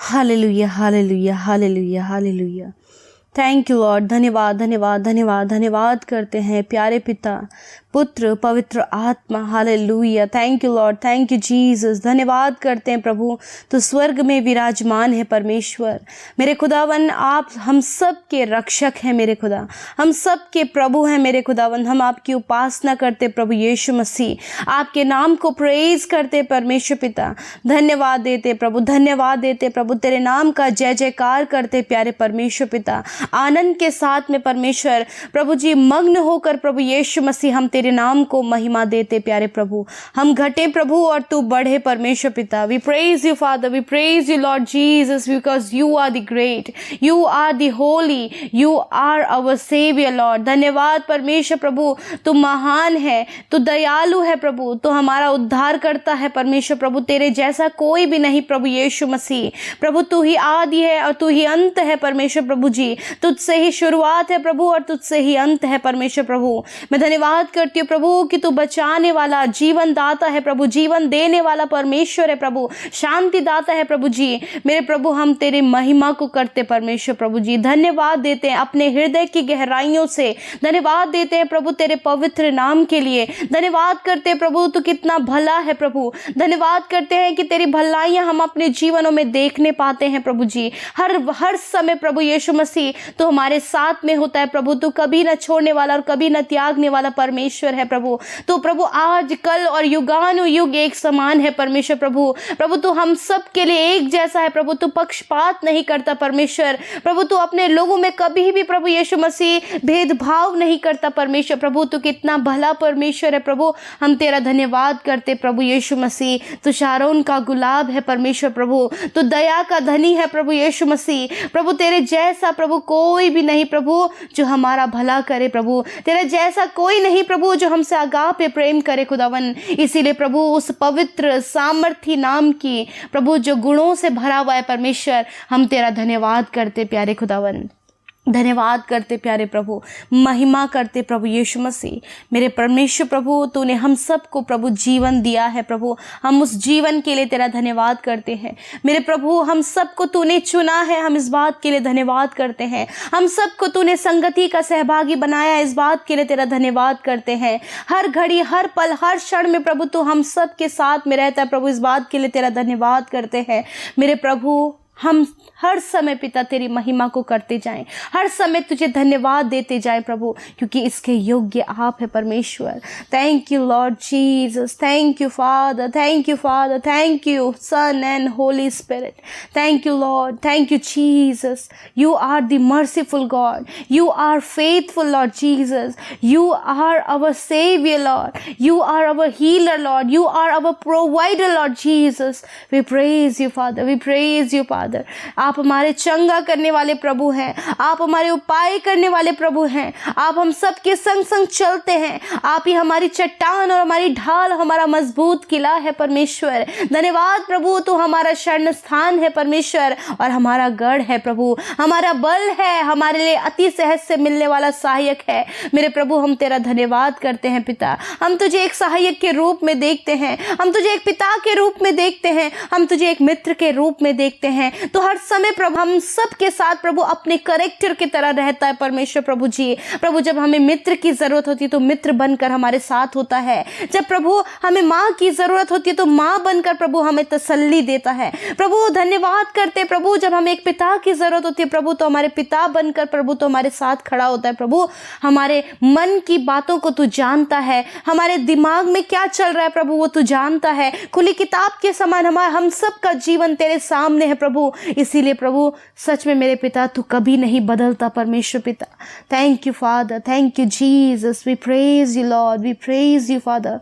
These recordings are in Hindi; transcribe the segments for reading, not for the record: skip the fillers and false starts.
Hallelujah, hallelujah, hallelujah, hallelujah. Thank you Lord. धन्यवाद, धन्यवाद, धन्यवाद, धन्यवाद करते हैं प्यारे पिता, पुत्र, पवित्र आत्मा। Hallelujah. Thank you Lord, thank you Jesus. धन्यवाद करते हैं प्रभु, तो स्वर्ग में विराजमान है परमेश्वर। मेरे खुदावन, आप हम सब के रक्षक हैं मेरे खुदा, हम सब के प्रभु हैं मेरे खुदावन। हम आपकी उपासना करते प्रभु यीशु मसीह, आपके नाम को प्रेज करते परमेश्वर पिता। धन्यवाद देते प्रभु, धन्यवाद देते प्रभु, तेरे नाम का जय जयकार करते प्यारे परमेश्वर पिता। आनंद के साथ में परमेश्वर प्रभु जी मग्न होकर प्रभु यीशु मसीह हम तेरे नाम को महिमा देते प्यारे प्रभु। हम घटे प्रभु और तू बढ़े परमेश्वर पिता। We praise you Father, we praise you Lord Jesus, because you are the great, you are the holy, you are our saviour Lord. धन्यवाद परमेश्वर प्रभु, तू महान है, तू दयालु है प्रभु, तो हमारा उद्धार करता है परमेश्वर प्रभु। तेरे जैसा कोई भी नहीं प्रभु यीशु मसीह। प्रभु तू ही आदि है और तू ही अंत है परमेश्वर प्रभु जी। तुझसे ही शुरुआत है प्रभु और तुझसे ही अंत है परमेश्वर प्रभु। मैं धन्यवाद करती हूँ प्रभु कि तू बचाने वाला, जीवन दाता है प्रभु, जीवन देने वाला परमेश्वर है प्रभु, शांति दाता है प्रभु जी। मेरे प्रभु हम तेरी महिमा को करते परमेश्वर प्रभु जी। धन्यवाद देते हैं अपने हृदय की गहराइयों से, धन्यवाद देते हैं प्रभु तेरे पवित्र नाम के लिए। धन्यवाद करते हैं प्रभु, तू कितना भला है प्रभु। धन्यवाद करते हैं कि तेरी भलाइयाँ हम अपने जीवनों में देखने पाते हैं प्रभु जी। हर समय प्रभु यीशु मसीह तो हमारे साथ में होता है प्रभु। तू कभी न छोड़ने वाला और कभी न त्यागने वाला परमेश्वर है प्रभु। तो प्रभु आज कल और युगानुयुग एक समान है परमेश्वर प्रभु। प्रभु तू हम सब के लिए एक जैसा है प्रभु। तू पक्षपात नहीं करता परमेश्वर प्रभु। तू अपने लोगों में कभी भी प्रभु यीशु मसीह भेदभाव नहीं करता परमेश्वर प्रभु। तू कितना भला परमेश्वर है प्रभु। हम तेरा धन्यवाद करते प्रभु यीशु मसीह। तू शारोन का गुलाब है परमेश्वर प्रभु। तू दया का धनी है प्रभु यीशु मसीह। प्रभु तेरे जैसा प्रभु कोई भी नहीं प्रभु जो हमारा भला करे प्रभु। तेरे जैसा कोई नहीं प्रभु जो हमसे आगापे प्रेम करे खुदावन। इसीलिए प्रभु उस पवित्र सामर्थी नाम की प्रभु जो गुणों से भरा हुआ है परमेश्वर, हम तेरा धन्यवाद करते प्यारे खुदावन। धन्यवाद करते प्यारे प्रभु, महिमा करते प्रभु यीशु मसीह। मेरे परमेश्वर प्रभु तूने हम सबको प्रभु जीवन दिया है प्रभु। हम उस जीवन के लिए तेरा धन्यवाद करते हैं मेरे प्रभु। हम सबको तूने चुना है, हम इस बात के लिए धन्यवाद करते हैं। हम सबको तूने संगति का सहभागी बनाया, इस बात के लिए तेरा धन्यवाद करते हैं। हर घड़ी, हर पल, हर क्षण में प्रभु तू हम सब के साथ में रहता है प्रभु, इस बात के लिए तेरा धन्यवाद करते हैं मेरे प्रभु। हम हर समय पिता तेरी महिमा को करते जाएं, हर समय तुझे धन्यवाद देते जाएं प्रभु, क्योंकि इसके योग्य आप है परमेश्वर। Thank you Lord Jesus, thank you Father, thank you Father, thank you Son and Holy Spirit. Thank you Lord, thank you Jesus. You are the merciful God, you are faithful Lord Jesus, you are our saviour Lord, you are our healer Lord, you are our provider Lord Jesus. We praise you Father, we praise you Father. आप हमारे चंगा करने वाले प्रभु हैं, आप हमारे उपाय करने वाले प्रभु हैं। आप हम सब के संग संग चलते हैं। आप ही हमारी चट्टान और हमारी ढाल, हमारा मजबूत किला है परमेश्वर। धन्यवाद प्रभु, तो हमारा शरण स्थान है परमेश्वर और हमारा गढ़ है प्रभु, हमारा बल है, हमारे लिए अति सहज से मिलने वाला सहायक है मेरे प्रभु। हम तेरा धन्यवाद करते हैं पिता। हम तुझे एक सहायक के रूप में देखते हैं, हम तुझे एक पिता के रूप में देखते हैं, हम तुझे एक मित्र के रूप में देखते हैं। तो हर समय प्रभु हम सब के साथ प्रभु अपने करेक्टर की तरह रहता है परमेश्वर प्रभु जी। प्रभु जब हमें मित्र की जरूरत होती है तो मित्र बनकर हमारे साथ होता है। जब प्रभु हमें माँ की जरूरत होती है तो माँ बनकर प्रभु हमें तसल्ली देता है प्रभु। धन्यवाद करते प्रभु, जब हमें एक पिता की जरूरत होती है प्रभु तो हमारे पिता बनकर प्रभु तो हमारे साथ खड़ा होता है प्रभु। हमारे मन की बातों को तू जानता है, हमारे दिमाग में क्या चल रहा है प्रभु वो तू जानता है। खुली किताब के समान हम सब का जीवन तेरे सामने है प्रभु। इसीलिए प्रभु सच में मेरे पिता तू कभी नहीं बदलता परमेश्वर पिता। Thank you Father, thank you Jesus. We praise you Lord, we praise you Father.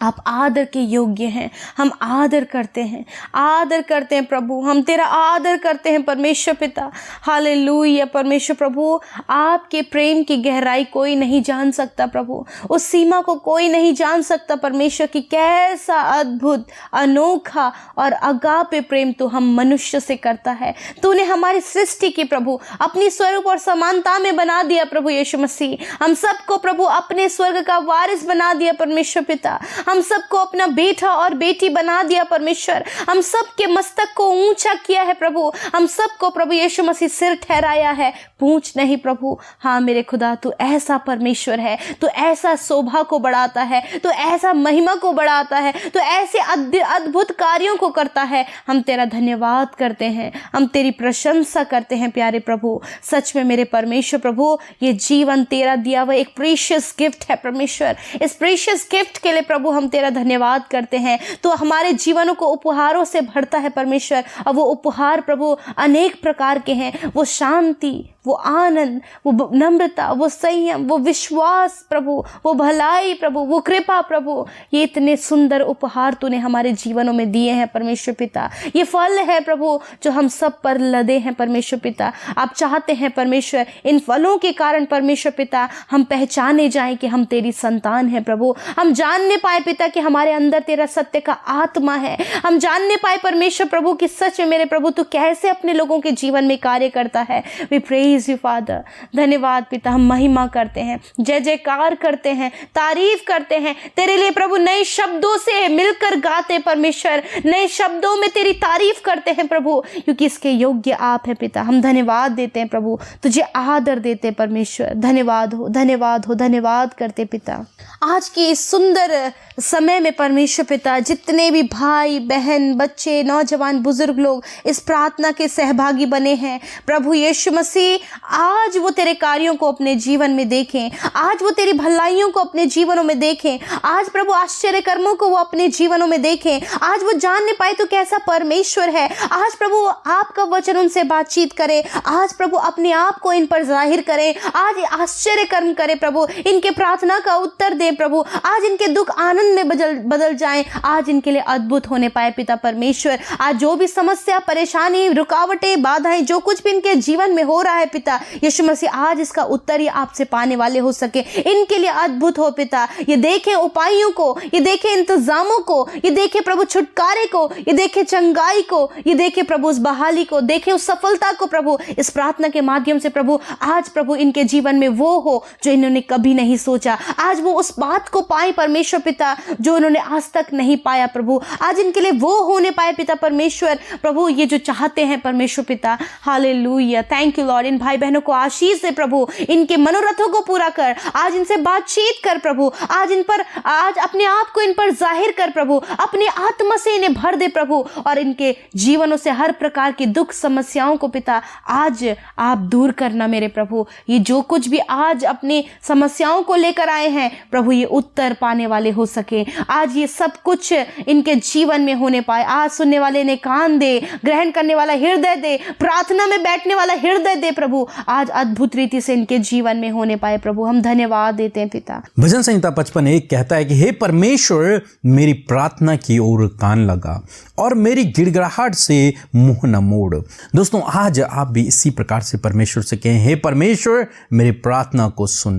आप आदर के योग्य हैं, हम आदर करते हैं, आदर करते हैं प्रभु। हम तेरा आदर करते हैं परमेश्वर पिता। हालेलुया परमेश्वर प्रभु, आपके प्रेम की गहराई कोई नहीं जान सकता प्रभु, उस सीमा को कोई नहीं जान सकता परमेश्वर की कैसा अद्भुत, अनोखा और अगापे प्रेम तो हम मनुष्य से करता है। तूने हमारी सृष्टि की प्रभु अपनी स्वरूप और समानता में बना दिया प्रभु यीशु मसीह। हम सबको प्रभु अपने स्वर्ग का वारिस बना दिया परमेश्वर पिता। हम सबको अपना बेटा और बेटी बना दिया परमेश्वर, हम सबके मस्तक को ऊंचा किया है प्रभु, हम सबको प्रभु यीशु मसीह सिर ठहराया है, पूंछ नहीं प्रभु। हाँ मेरे खुदा, तू ऐसा परमेश्वर है, तू ऐसा शोभा को बढ़ाता है, तू ऐसा महिमा को बढ़ाता है, तू ऐसे अद्भुत कार्यों को करता है। हम तेरा धन्यवाद करते हैं, हम तेरी प्रशंसा करते हैं प्यारे प्रभु। सच में मेरे परमेश्वर प्रभु, ये जीवन तेरा दिया हुआ एक प्रीशियस गिफ्ट है परमेश्वर। इस प्रीशियस गिफ्ट के लिए प्रभु हम तेरा धन्यवाद करते हैं। तो हमारे जीवनों को उपहारों से भरता है परमेश्वर, और वो उपहार प्रभु अनेक प्रकार के हैं। वो शांति, वो आनंद, वो नम्रता, वो संयम, वो विश्वास प्रभु, वो भलाई प्रभु, वो कृपा प्रभु, ये इतने सुंदर उपहार तूने हमारे जीवनों में दिए हैं परमेश्वर पिता। ये फल है प्रभु जो हम सब पर लदे हैं परमेश्वर पिता। आप चाहते हैं परमेश्वर इन फलों के कारण परमेश्वर पिता हम पहचाने जाएं कि हम तेरी संतान हैं प्रभु। हम जानने पाए पिता कि हमारे अंदर तेरा सत्य का आत्मा है। हम जानने पाए परमेश्वर प्रभु कि सच में मेरे प्रभु तू कैसे अपने लोगों के जीवन में कार्य करता है। We praise you Father. धन्यवाद पिता, हम महिमा करते हैं, जय जयकार करते हैं, तारीफ करते हैं तेरे लिए प्रभु। नए शब्दों से मिलकर गाते परमेश्वर, नए शब्दों में तेरी तारीफ करते हैं प्रभु, क्योंकि इसके योग्य आप है पिता। हम धन्यवाद देते हैं प्रभु, तुझे आदर देते हैं परमेश्वर। धन्यवाद हो, धन्यवाद हो, धन्यवाद करते पिता। आज की इस सुंदर समय में परमेश्वर पिता, जितने भी भाई बहन, बच्चे, नौजवान, बुजुर्ग लोग इस प्रार्थना के सहभागी बने हैं प्रभु यीशु मसीह, आज वो तेरे कार्यों को अपने जीवन में देखें, आज वो तेरी भलाइयों को अपने जीवनों में देखें, आज प्रभु आश्चर्य कर्मों को वो अपने जीवनों में देखें, आज वो जानने पाए तो कैसा परमेश्वर है। आज प्रभु आपका वचन उनसे बातचीत करे, आज प्रभु अपने आप को इन पर जाहिर करें, आज आश्चर्य कर्म करे प्रभु, इनके प्रार्थना का उत्तर दे प्रभु, आज इनके दुख आनंद में बदल जाएं, आज इनके लिए अद्भुत होने पाए पिता परमेश्वर। आज जो भी समस्या, परेशानी, रुकावटें, बाधाएं, जो कुछ भी इनके जीवन में हो रहा है पिता यीशु मसीह, आज इसका उत्तर ये आपसे पाने वाले हो सके, इनके लिए अद्भुत हो पिता। ये देखें उपायों को, ये देखें इंतजामों को, ये देखें प्रभु छुटकारे को, ये देखें चंगाई को, ये देखें प्रभु उस बहाली को, देखें उस सफलता को प्रभु। इस प्रार्थना के माध्यम से प्रभु आज प्रभु इनके जीवन में वो हो जो इन्होंने कभी नहीं सोचा, आज वो उस बात को पाए परमेश्वर पिता जो उन्होंने आज तक नहीं पाया प्रभु, आज इनके लिए वो होने पाए पिता परमेश्वर प्रभु, ये जो चाहते हैं परमेश्वर पिता। Hallelujah, thank you lord. इन भाई बहनों को आशीष दे प्रभु, इनके मनोरथों को पूरा कर, आज इनसे बातचीत कर प्रभु, आज इन पर, आज अपने आप को इन पर जाहिर कर प्रभु, अपने आत्मा से इन्हें भर दे प्रभु, और इनके जीवनों से हर प्रकार की दुख समस्याओं को पिता आज आप दूर करना मेरे प्रभु। ये जो कुछ भी आज अपनी समस्याओं को लेकर आए हैं प्रभु, ये उत्तर पाने वाले हो सके, आज ये सब कुछ इनके जीवन में होने पाए। आज सुनने वाले ने कान दे, ग्रहण करने वाला हृदय दे, प्रार्थना में बैठने वाला हृदय दे प्रभु, आज अद्भुत रीति से इनके जीवन में होने पाए प्रभु। हम धन्यवाद देते हैं पिता। भजन संहिता 55:1 कहता है कि हे परमेश्वर, मेरी प्रार्थना की ओर कान लगा और मेरी गिड़गिड़ाहट से मुंह न मोड़। दोस्तों, आज आप भी इसी प्रकार से परमेश्वर से कहें, हे परमेश्वर, मेरी प्रार्थना को सुन,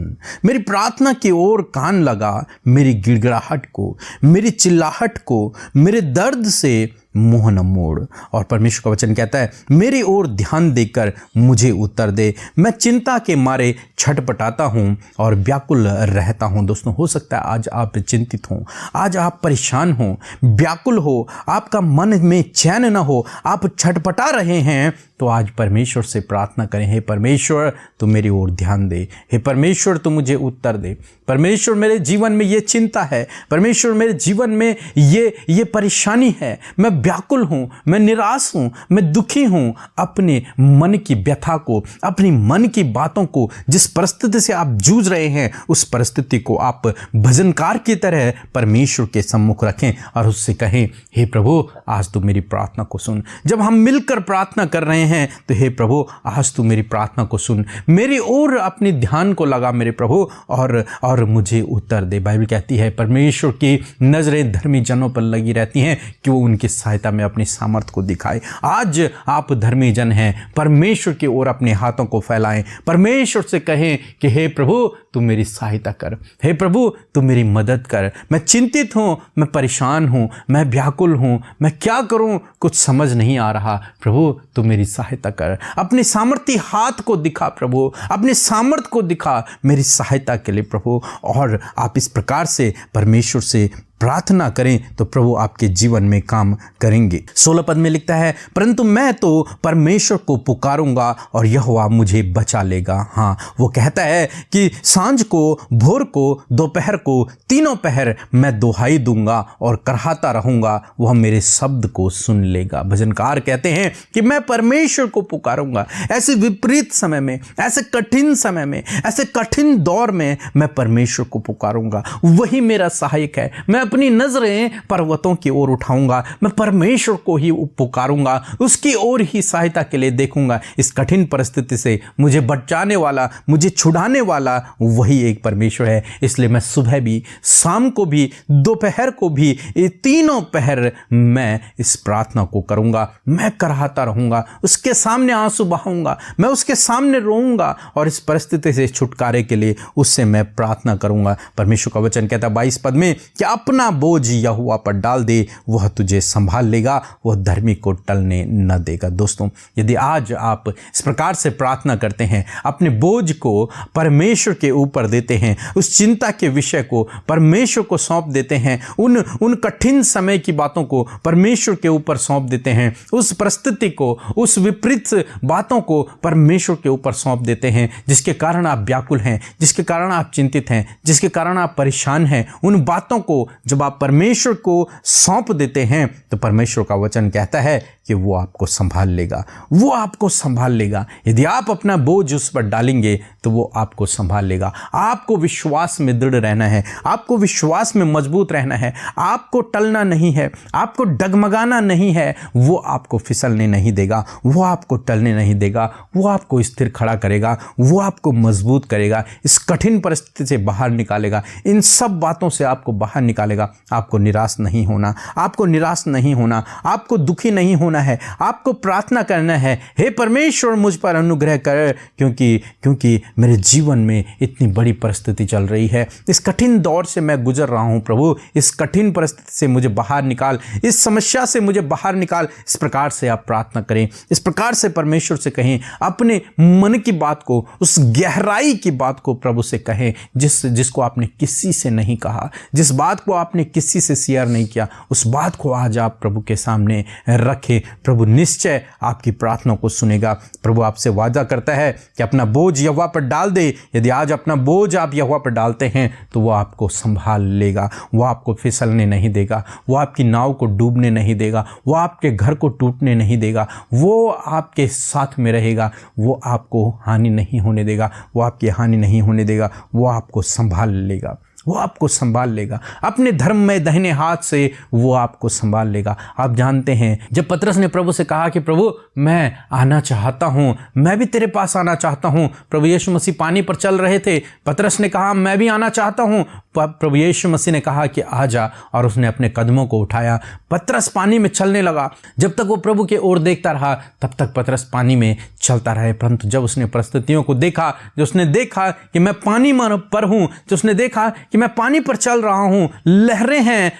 मेरी प्रार्थना की ओर कान लगा, मेरी गिड़गिड़ाहट को, मेरी चिल्लाहट को, मेरे दर्द से मुंह न मोड़। और परमेश्वर का वचन कहता है, मेरी ओर ध्यान देकर मुझे उत्तर दे, मैं चिंता के मारे छटपटाता हूँ और व्याकुल रहता हूँ। दोस्तों, हो सकता है आज आप चिंतित हों, आज आप परेशान हों, व्याकुल हो, आपका मन में चैन न हो, आप छटपटा रहे हैं, तो आज परमेश्वर से प्रार्थना करें, हे परमेश्वर तू मेरी ओर ध्यान दे, हे परमेश्वर तू मुझे उत्तर दे। परमेश्वर, मेरे जीवन में ये चिंता है, परमेश्वर मेरे जीवन में ये परेशानी है, मैं व्याकुल हूँ, मैं निराश हूँ, मैं दुखी हूँ। अपने मन की व्यथा को, अपनी मन की बातों को, जिस परिस्थिति से आप जूझ रहे हैं, उस परिस्थिति को आप भजनकार की तरह परमेश्वर के सम्मुख रखें और उससे कहें, हे प्रभु आज तू मेरी प्रार्थना को सुन। जब हम मिलकर प्रार्थना कर रहे हैं तो हे प्रभु आज तू मेरी प्रार्थना को सुन, मेरी ओर अपने ध्यान को लगा मेरे प्रभु, और मुझे उत्तर दे। बाइबल कहती है परमेश्वर की नजरें धर्मी जनों पर लगी रहती हैं कि वो उनकी सहायता में अपनी सामर्थ को दिखाए। आज आप धर्मी जन हैं, परमेश्वर की ओर अपने हाथों को फैलाएं, परमेश्वर से कहें कि हे प्रभु तू मेरी सहायता कर। हे प्रभु तू मेरी मदद कर। मैं चिंतित हूँ, मैं परेशान हूँ, मैं व्याकुल हूँ, मैं क्या करूँ कुछ समझ नहीं आ रहा। प्रभु तू मेरी सहायता कर। अपने सामर्थ्य हाथ को दिखा प्रभु, अपने सामर्थ्य को दिखा मेरी सहायता के लिए प्रभु। और आप इस प्रकार से परमेश्वर से प्रार्थना करें तो प्रभु आपके जीवन में काम करेंगे। 16 पद में लिखता है, परंतु मैं तो परमेश्वर को पुकारूंगा और यहोवा मुझे बचा लेगा। हाँ, वो कहता है कि सांझ को, भोर को, दोपहर को, तीनों पहर मैं दुहाई दूंगा और कराहता रहूंगा, वह मेरे शब्द को सुन लेगा। भजनकार कहते हैं कि मैं परमेश्वर को पुकारूंगा। ऐसे विपरीत समय में, ऐसे कठिन समय में, ऐसे कठिन दौर में मैं परमेश्वर को पुकारूंगा। वही मेरा सहायक है। मैं अपनी नजरें पर्वतों की ओर उठाऊंगा, मैं परमेश्वर को ही पुकारूंगा, उसकी ओर ही सहायता के लिए देखूंगा। इस कठिन परिस्थिति से मुझे बचाने वाला, मुझे छुड़ाने वाला वही एक परमेश्वर है। इसलिए मैं सुबह भी, शाम को भी, दोपहर को भी, ये तीनों पहर मैं इस प्रार्थना को करूंगा। मैं कराहता रहूंगा, उसके सामने आंसू बहाऊंगा, मैं उसके सामने रोऊंगा और इस परिस्थिति से छुटकारे के लिए उससे मैं प्रार्थना करूंगा। परमेश्वर का वचन कहता है 22 पद में कि अपना बोझ यहोवा पर डाल दे, वह तुझे संभाल लेगा, वह धर्मी को टलने न देगा। दोस्तों, यदि आज आप इस प्रकार से प्रार्थना करते हैं, अपने बोझ को परमेश्वर के ऊपर देते हैं, उस चिंता के विषय को परमेश्वर को सौंप देते हैं, उन कठिन समय की बातों को परमेश्वर के ऊपर सौंप देते हैं, उस परिस्थिति को, उस विपरीत बातों को परमेश्वर के ऊपर सौंप देते हैं, जिसके कारण आप व्याकुल हैं, जिसके कारण आप चिंतित हैं, जिसके कारण आप परेशान हैं, उन बातों को जब आप परमेश्वर को सौंप देते हैं तो परमेश्वर का वचन कहता है कि वो आपको संभाल लेगा, वो आपको संभाल लेगा। यदि आप अपना बोझ उस पर डालेंगे तो वो आपको संभाल लेगा। आपको विश्वास में दृढ़ रहना है, आपको विश्वास में मजबूत रहना है, आपको टलना नहीं है, आपको डगमगाना नहीं है। वो आपको फिसलने नहीं देगा, वो आपको टलने नहीं देगा, वो आपको स्थिर खड़ा करेगा, वो आपको मजबूत करेगा, इस कठिन परिस्थिति से बाहर निकालेगा, इन सब बातों से आपको बाहर निकालेगा। आपको निराश नहीं होना, आपको निराश नहीं होना, आपको दुखी नहीं होना है, आपको प्रार्थना करना है, हे परमेश्वर मुझ पर अनुग्रह कर, क्योंकि मेरे जीवन में इतनी बड़ी परिस्थिति चल रही है, इस कठिन दौर से मैं गुजर रहा हूं प्रभु, इस कठिन परिस्थिति से मुझे बाहर निकाल, इस समस्या से मुझे बाहर निकाल। इस प्रकार से आप प्रार्थना करें, इस प्रकार से परमेश्वर से कहें, अपने मन की बात को, उस गहराई की बात को प्रभु से कहें जिसको आपने किसी से नहीं कहा, जिस बात को आपने किसी से शेयर नहीं किया, उस बात को आज आप प्रभु के सामने रखें। प्रभु निश्चय आपकी प्रार्थना को सुनेगा। प्रभु आपसे वादा करता है कि अपना बोझ यहोवा पर डाल दे। यदि आज अपना बोझ आप यहोवा पर डालते हैं तो वो आपको संभाल लेगा, वो आपको फिसलने नहीं देगा, वो आपकी नाव को डूबने नहीं देगा, वो आपके घर को टूटने नहीं देगा, वो आपके साथ में रहेगा, वो आपको हानि नहीं होने देगा, वो आपकी हानि नहीं होने देगा, वो आपको संभाल लेगा, वो आपको संभाल लेगा। अपने धर्म में दाहिने हाथ से वो आपको संभाल लेगा। आप जानते हैं जब पतरस ने प्रभु से कहा कि प्रभु मैं आना चाहता हूँ, मैं भी तेरे पास आना चाहता हूँ, प्रभु यीशु मसीह पानी पर चल रहे थे, पतरस ने कहा मैं भी आना चाहता हूँ, प्रभु यीशु मसीह ने कहा कि आ जा, और उसने अपने कदमों को उठाया, पतरस पानी में चलने लगा। जब तक वो प्रभु के ओर देखता रहा तब तक पतरस पानी में चलता रहे, परंतु जब उसने परिस्थितियों को देखा, जो उसने देखा कि मैं पानी पर हूँ, जो उसने देखा कि मैं पानी पर चल रहा हूँ, लहरें हैं,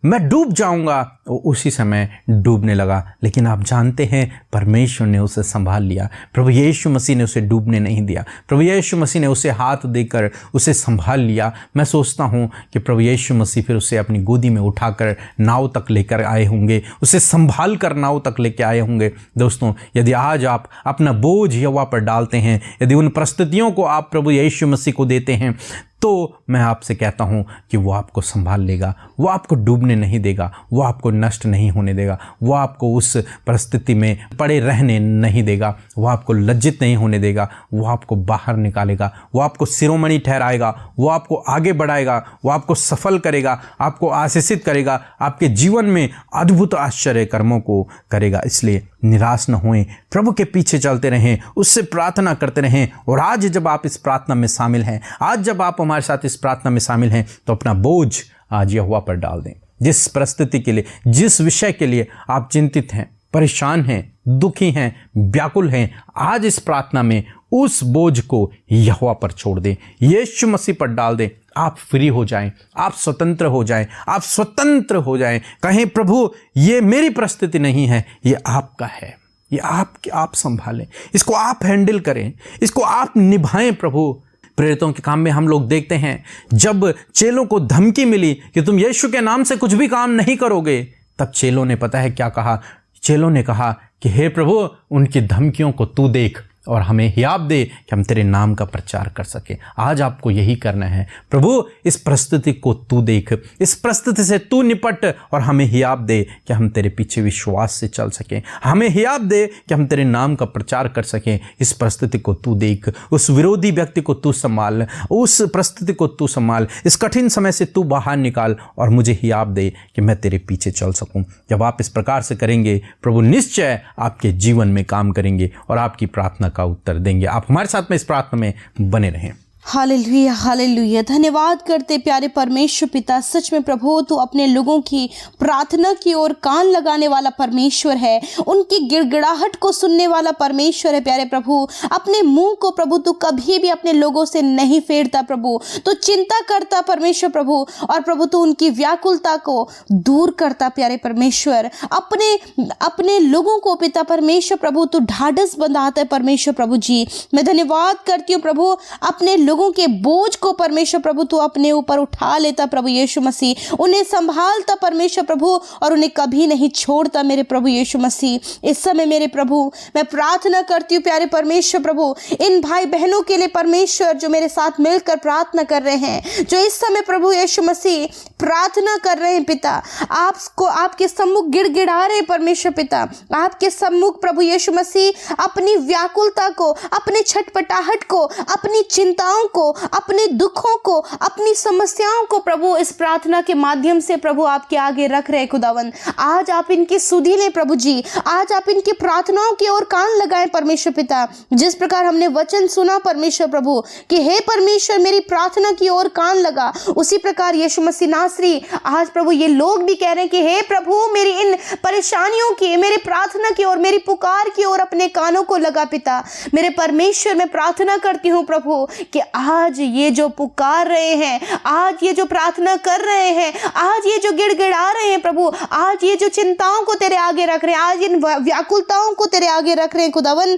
मैं डूब जाऊंगा, वो उसी समय डूबने लगा। लेकिन आप जानते हैं परमेश्वर ने उसे संभाल लिया, प्रभु यीशु मसीह ने उसे डूबने नहीं दिया, प्रभु यीशु मसीह ने उसे हाथ देकर उसे संभाल लिया। मैं सोचता हूँ कि प्रभु यीशु मसीह फिर उसे अपनी गोदी में उठाकर नाव तक लेकर आए होंगे, उसे संभाल कर नाव तक लेकर आए होंगे। दोस्तों, यदि आज आप अपना बोझ यहोवा पर डालते हैं, यदि उन परिस्थितियों को आप प्रभु यीशु मसीह को देते हैं, तो मैं आपसे कहता हूं कि वो आपको संभाल लेगा, वो आपको डूबने नहीं देगा, वो आपको नष्ट नहीं होने देगा, वो आपको उस परिस्थिति में पड़े रहने नहीं देगा, वो आपको लज्जित नहीं होने देगा, वो आपको बाहर निकालेगा, वो आपको शिरोमणि ठहराएगा, वो आपको आगे बढ़ाएगा, वो आपको सफल करेगा, आपको आशीषित करेगा, आपके जीवन में अद्भुत आश्चर्य कर्मों को करेगा। इसलिए निराश न होएं, प्रभु के पीछे चलते रहें, उससे प्रार्थना करते रहें। और आज जब आप इस प्रार्थना में शामिल हैं, आज जब आप हमारे साथ इस प्रार्थना में शामिल हैं, तो अपना बोझ आज यहोवा पर डाल दें। जिस परिस्थिति के लिए, जिस विषय के लिए आप चिंतित हैं, परेशान हैं, दुखी हैं, व्याकुल हैं, आज इस प्रार्थना में उस बोझ को यहोवा पर छोड़ दें, यीशु मसीह पर डाल दें। आप फ्री हो जाएं, आप स्वतंत्र हो जाएं, आप स्वतंत्र हो जाएं। कहें प्रभु ये मेरी परिस्थिति नहीं है, ये आपका है, ये आप संभालें, इसको आप हैंडल करें, इसको आप निभाएं। प्रभु प्रेरितों के काम में हम लोग देखते हैं, जब चेलों को धमकी मिली कि तुम यीशु के नाम से कुछ भी काम नहीं करोगे, तब चेलों ने पता है क्या कहा? चेलों ने कहा कि हे प्रभु उनकी धमकियों को तू देख और हमें हियाब दे कि हम तेरे नाम का प्रचार कर सके। आज आपको यही करना है। प्रभु इस परिस्थिति को तू देख, इस परिस्थिति से तू निपट और हमें हियाब दे कि हम तेरे पीछे विश्वास से चल सकें। हमें हियाब दे कि हम तेरे नाम का प्रचार कर सकें। इस परिस्थिति को तू देख, उस विरोधी व्यक्ति को तू संभाल, उस परिस्थिति को तू संभाल, इस कठिन समय से तू बाहर निकाल और मुझे हियाब दे कि मैं तेरे पीछे चल सकूं। जब आप इस प्रकार से करेंगे, प्रभु निश्चय आपके जीवन में काम करेंगे और आपकी प्रार्थना का उत्तर देंगे। आप हमारे साथ में इस प्रार्थना में बने रहें। Hallelujah, hallelujah. धन्यवाद करते प्यारे परमेश्वर पिता। सच में प्रभु तू अपने लोगों की प्रार्थना की ओर कान लगाने वाला परमेश्वर है, उनकी गिड़गिड़ाहट को सुनने वाला परमेश्वर है। प्यारे प्रभु अपने मुंह को प्रभु तू कभी भी अपने लोगों से नहीं फेरता प्रभु, तो चिंता करता परमेश्वर प्रभु, और प्रभु तू उनकी व्याकुलता को दूर करता प्यारे परमेश्वर। अपने लोगों को पिता परमेश्वर प्रभु तू ढाढ़स बंधाता है परमेश्वर प्रभु जी। मैं धन्यवाद करती हूँ प्रभु, अपने लोगों के बोझ को परमेश्वर प्रभु तू अपने ऊपर उठा लेता प्रभु यीशु मसीह, उन्हें संभालता परमेश्वर प्रभु और उन्हें कभी नहीं छोड़ता मेरे प्रभु यीशु मसीह। इस समय मेरे प्रभु मैं प्रार्थना करती हूँ प्यारे परमेश्वर प्रभु, इन भाई बहनों के लिए परमेश्वर जो मेरे साथ मिलकर प्रार्थना कर रहे हैं, जो इस समय प्रभु यीशु मसीह प्रार्थना कर रहे हैं पिता, आपको आपके सम्मुख गिड़गिड़ा रहे परमेश्वर पिता, आपके सम्मुख प्रभु यीशु मसीह अपनी व्याकुलता को, अपने छटपटाहट को, अपनी चिंताओं को, अपने दुखों को, अपनी समस्याओं को प्रभु इस प्रार्थना के माध्यम से प्रभु आपके आगे रख रहे खुदावन। आज आप इनकी सुधि लें प्रभु जी, आज आप इनकी प्रार्थनाओं की ओर कान लगाएं परमेश्वर पिता। जिस प्रकार हमने वचन सुना परमेश्वर प्रभु कि हे परमेश्वर मेरी प्रार्थना की ओर कान लगा, उसी प्रकार यीशु मसीह नासरी आज प्रभु ये लोग भी कह रहे हैं कि हे प्रभु मेरी इन परेशानियों की, मेरी प्रार्थना की ओर, मेरी पुकार की ओर अपने कानों को लगा पिता। मेरे परमेश्वर मैं प्रार्थना करती हूँ प्रभु कि आज ये जो पुकार रहे हैं, आज ये जो प्रार्थना कर रहे हैं, आज ये जो गिड़गिड़ा रहे हैं प्रभु, आज ये जो चिंताओं को तेरे आगे रख रहे हैं, आज इन व्याकुलताओं को तेरे आगे रख रहे हैं खुदावन,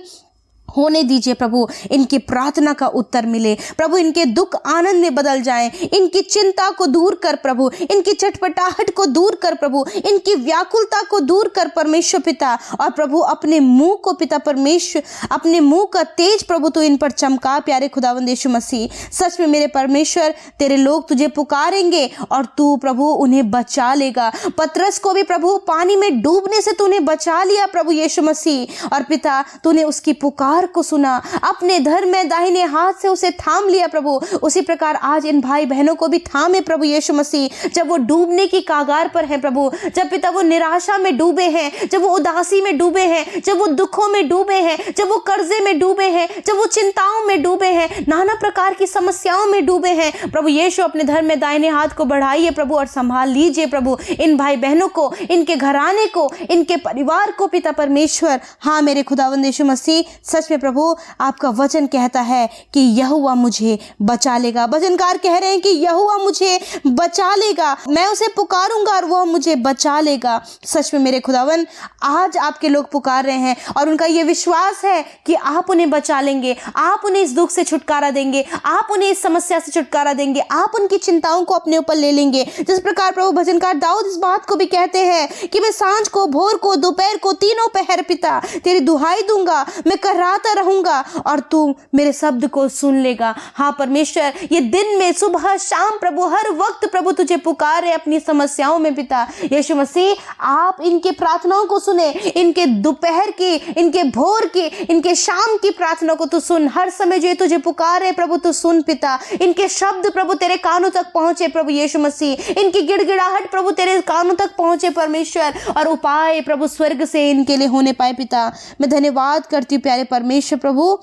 होने दीजिए प्रभु इनकी प्रार्थना का उत्तर मिले प्रभु, इनके दुख आनंद में बदल जाएं, इनकी चिंता को दूर कर प्रभु, इनकी छटपटाहट को दूर कर प्रभु, इनकी व्याकुलता को दूर कर परमेश्वर पिता। और प्रभु अपने मुंह को पिता परमेश्वर, अपने मुंह का तेज प्रभु तू इन पर चमका प्यारे खुदावंद यीशु मसीह। सच में मेरे परमेश्वर तेरे लोग तुझे पुकारेंगे और तू प्रभु उन्हें बचा लेगा। पतरस को भी प्रभु पानी में डूबने से तूने बचा लिया प्रभु यीशु मसीह, और पिता तूने उसकी पुकार को सुना, अपने धर्म में दाहिने हाथ से उसे थाम लिया प्रभु। उसी प्रकार आज इन भाई बहनों को भी थामे प्रभु यीशु मसीह। जब वो डूबने की कागार पर है प्रभु, जब पिता वो निराशा में डूबे हैं, जब वो उदासी में डूबे हैं, जब वो दुखों में डूबे हैं, जब वो कर्जे में डूबे हैं, जब वो चिंताओं में डूबे हैं, नाना प्रकार की समस्याओं में डूबे हैं प्रभु यीशु अपने धर्म में दाहिने हाथ को बढ़ाइए प्रभु और संभाल लीजिए प्रभु इन भाई बहनों को, इनके घराने को, इनके परिवार को पिता परमेश्वर। हाँ मेरे खुदावंद यीशु मसीह, सच में प्रभु आपका वचन कहता है कि यहोवा मुझे बचा लेगा। भजनकार कह रहे हैं कि यहोवा मुझे बचा लेगा, मैं उसे पुकारूंगा और वह मुझे बचा लेगा। सच में मेरे खुदावन आज आपके लोग पुकार रहे हैं और उनका यह विश्वास है कि आप उन्हें बचा लेंगे, आप उन्हें इस दुख से छुटकारा देंगे, आप उन्हें इस समस्या से छुटकारा देंगे, आप उनकी चिंताओं को अपने ऊपर ले लेंगे। जिस प्रकार प्रभु भजनकार दाऊद इस बात को भी कहते हैं कि मैं सांझ को, भोर को, दोपहर को, तीनों पहर पिता तेरी दुहाई दूंगा, मैं कराहता रहूंगा और तू मेरे शब्द को सुन लेगा। हाँ परमेश्वर ये दिन में सुबह शाम प्रभु हर वक्त प्रभु तुझे पुकारे अपनी समस्याओं में पिता यीशु मसीह। आप इनके प्रार्थनाओं को सुने, इनके दोपहर की, इनके भोर की, इनके शाम की प्रार्थना को तू सुन। हर समय जो ये तुझे पुकारे प्रभु तू सुन पिता। इनके शब्द प्रभु तेरे कानों तक पहुंचे प्रभु यीशु मसीह, इनकी गिड़गिड़ाहट प्रभु तेरे कानों तक पहुंचे परमेश्वर, और उपाय प्रभु स्वर्ग से इनके लिए होने पाए पिता। मैं धन्यवाद करती हूँ प्यारे परमेश्वर प्रभु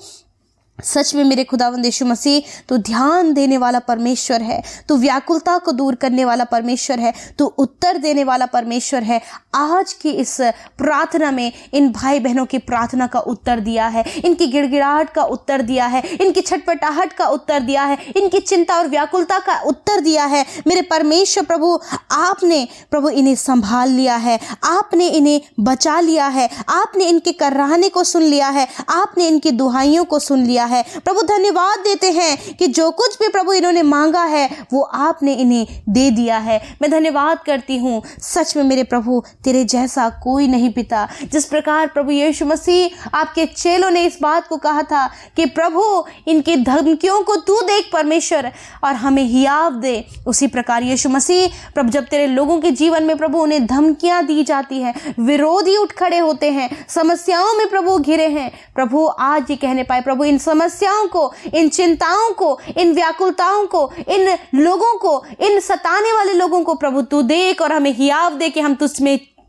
सच में मेरे खुदावंद यीशु मसीह, तो ध्यान देने वाला परमेश्वर है, तो व्याकुलता को दूर करने वाला परमेश्वर है, तो उत्तर देने वाला परमेश्वर है। आज की इस प्रार्थना में इन भाई बहनों की प्रार्थना का उत्तर दिया है, इनकी गिड़गिड़ाहट का उत्तर दिया है, इनकी छटपटाहट का उत्तर दिया है, इनकी चिंता और व्याकुलता का उत्तर दिया है। मेरे परमेश्वर प्रभु, आपने प्रभु इन्हें संभाल लिया है, आपने इन्हें बचा लिया है, आपने इनके कराहने को सुन लिया है, आपने इनकी दुहाइयों को सुन लिया है। प्रभु धन्यवाद देते हैं कि जो कुछ भी प्रभु इन्होंने मांगा है वो आपने इन्हें दे दिया है। मैं धन्यवाद करती हूँ। सच में मेरे प्रभु, तेरे जैसा कोई नहीं पिता। जिस प्रकार प्रभु यीशु मसीह आपके चेलों ने इस बात को कहा था कि प्रभु इनकी धमकियों को तू देख परमेश्वर और हमें हियाव दे, उसी प्रकार यीशु मसीह प्रभु जब तेरे लोगों के जीवन में प्रभु उन्हें धमकियां दी जाती हैं, विरोधी उठ खड़े होते हैं, समस्याओं में प्रभु घिरे हैं, प्रभु आज ये कहने पाए प्रभु इन समस्याओं को, इन चिंताओं को, इन व्याकुलताओं को, इन लोगों को, इन सताने वाले लोगों को प्रभु तू देख और हमें हियाव दे कि हम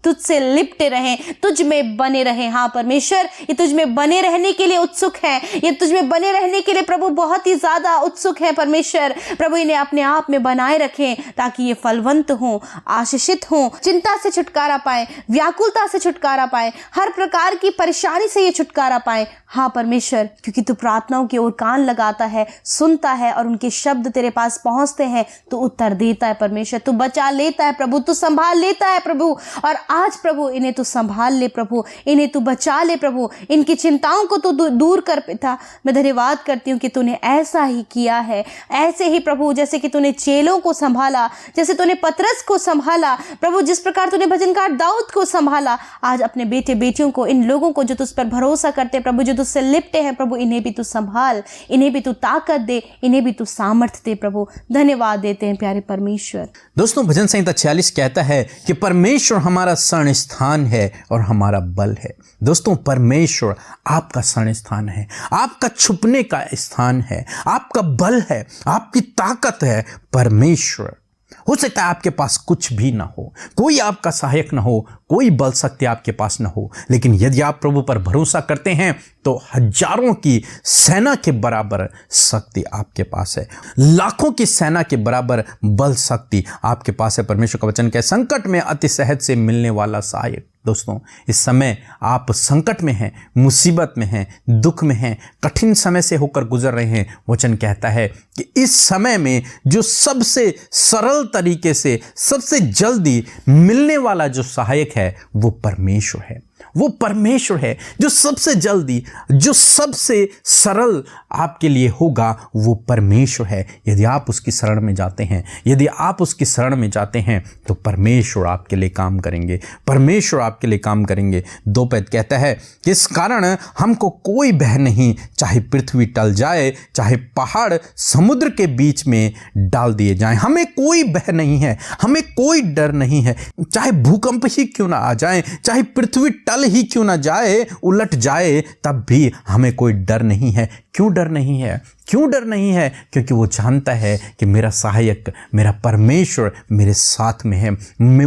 तुझसे लिपटे रहें, तुझ में बने रहें। हाँ परमेश्वर, ये तुझ में बने रहने के लिए उत्सुक है, ये तुझ में बने रहने के लिए प्रभु बहुत ही ज्यादा उत्सुक है। परमेश्वर प्रभु इन्हें अपने आप में बनाए रखें ताकि ये फलवंत हों, आशीषित हों, चिंता से छुटकारा पाए, व्याकुलता से छुटकारा पाए, हर प्रकार की परेशानी से ये छुटकारा पाए। हाँ परमेश्वर, क्योंकि तू प्रार्थनाओं की ओर कान लगाता है, सुनता है और उनके शब्द तेरे पास पहुंचते हैं तो उत्तर देता है। परमेश्वर तू बचा लेता है प्रभु, तू संभाल लेता है प्रभु। और आज प्रभु इन्हें तू संभाल ले प्रभु, इन्हें तू बचा ले प्रभु, इनकी चिंताओं को तू दूर कर पिता। मैं धन्यवाद करती हूँ कि तूने ऐसा ही किया है, ऐसे ही प्रभु जैसे कि तूने चेलों को संभाला, जैसे तूने पतरस को संभाला प्रभु, जिस प्रकार तूने भजनकार दाऊद को संभाला, आज अपने बेटे बेटियों को, इन लोगों को जो तुझ पर भरोसा करते प्रभु, जो तुझसे लिपटे हैं प्रभु, इन्हें भी तू संभाल, इन्हें भी तू ताकत दे, इन्हें भी तू सामर्थ्य दे प्रभु। धन्यवाद देते हैं प्यारे परमेश्वर। दोस्तों भजन संहिता 46 कहता है कि परमेश्वर हमारा शरण स्थान है और हमारा बल है। दोस्तों परमेश्वर आपका शरण स्थान है, आपका छुपने का स्थान है, आपका बल है, आपकी ताकत है। परमेश्वर, हो सकता है आपके पास कुछ भी ना हो, कोई आपका सहायक ना हो, कोई बल शक्ति आपके पास ना हो, लेकिन यदि आप प्रभु पर भरोसा करते हैं तो हजारों की सेना के बराबर शक्ति आपके पास है, लाखों की सेना के बराबर बल शक्ति आपके पास है। परमेश्वर का वचन कहे, संकट में अति सहज से मिलने वाला सहायक। दोस्तों इस समय आप संकट में हैं, मुसीबत में हैं, दुख में हैं, कठिन समय से होकर गुजर रहे हैं। वचन कहता है कि इस समय में जो सबसे सरल तरीके से, सबसे जल्दी मिलने वाला जो सहायक है वो परमेश्वर है। वो परमेश्वर है जो सबसे जल्दी, जो सबसे सरल आपके लिए होगा, वो परमेश्वर है। यदि आप उसकी शरण में जाते हैं, यदि आप उसकी शरण में जाते हैं तो परमेश्वर आपके लिए काम करेंगे, परमेश्वर आपके लिए काम करेंगे। 2 पद कहता है कि इस कारण हमको कोई भय नहीं, चाहे पृथ्वी टल जाए, चाहे पहाड़ समुद्र के बीच में डाल दिए जाएं, हमें कोई भय नहीं है, हमें कोई डर नहीं है। चाहे भूकंप ही क्यों ना आ जाए, चाहे पृथ्वी टल ही क्यों ना जाए, उलट जाए, तब भी हमें कोई डर नहीं है। क्यों डर नहीं है? क्यों डर नहीं है? क्योंकि वो जानता है कि मेरा सहायक, मेरा परमेश्वर मेरे साथ में है।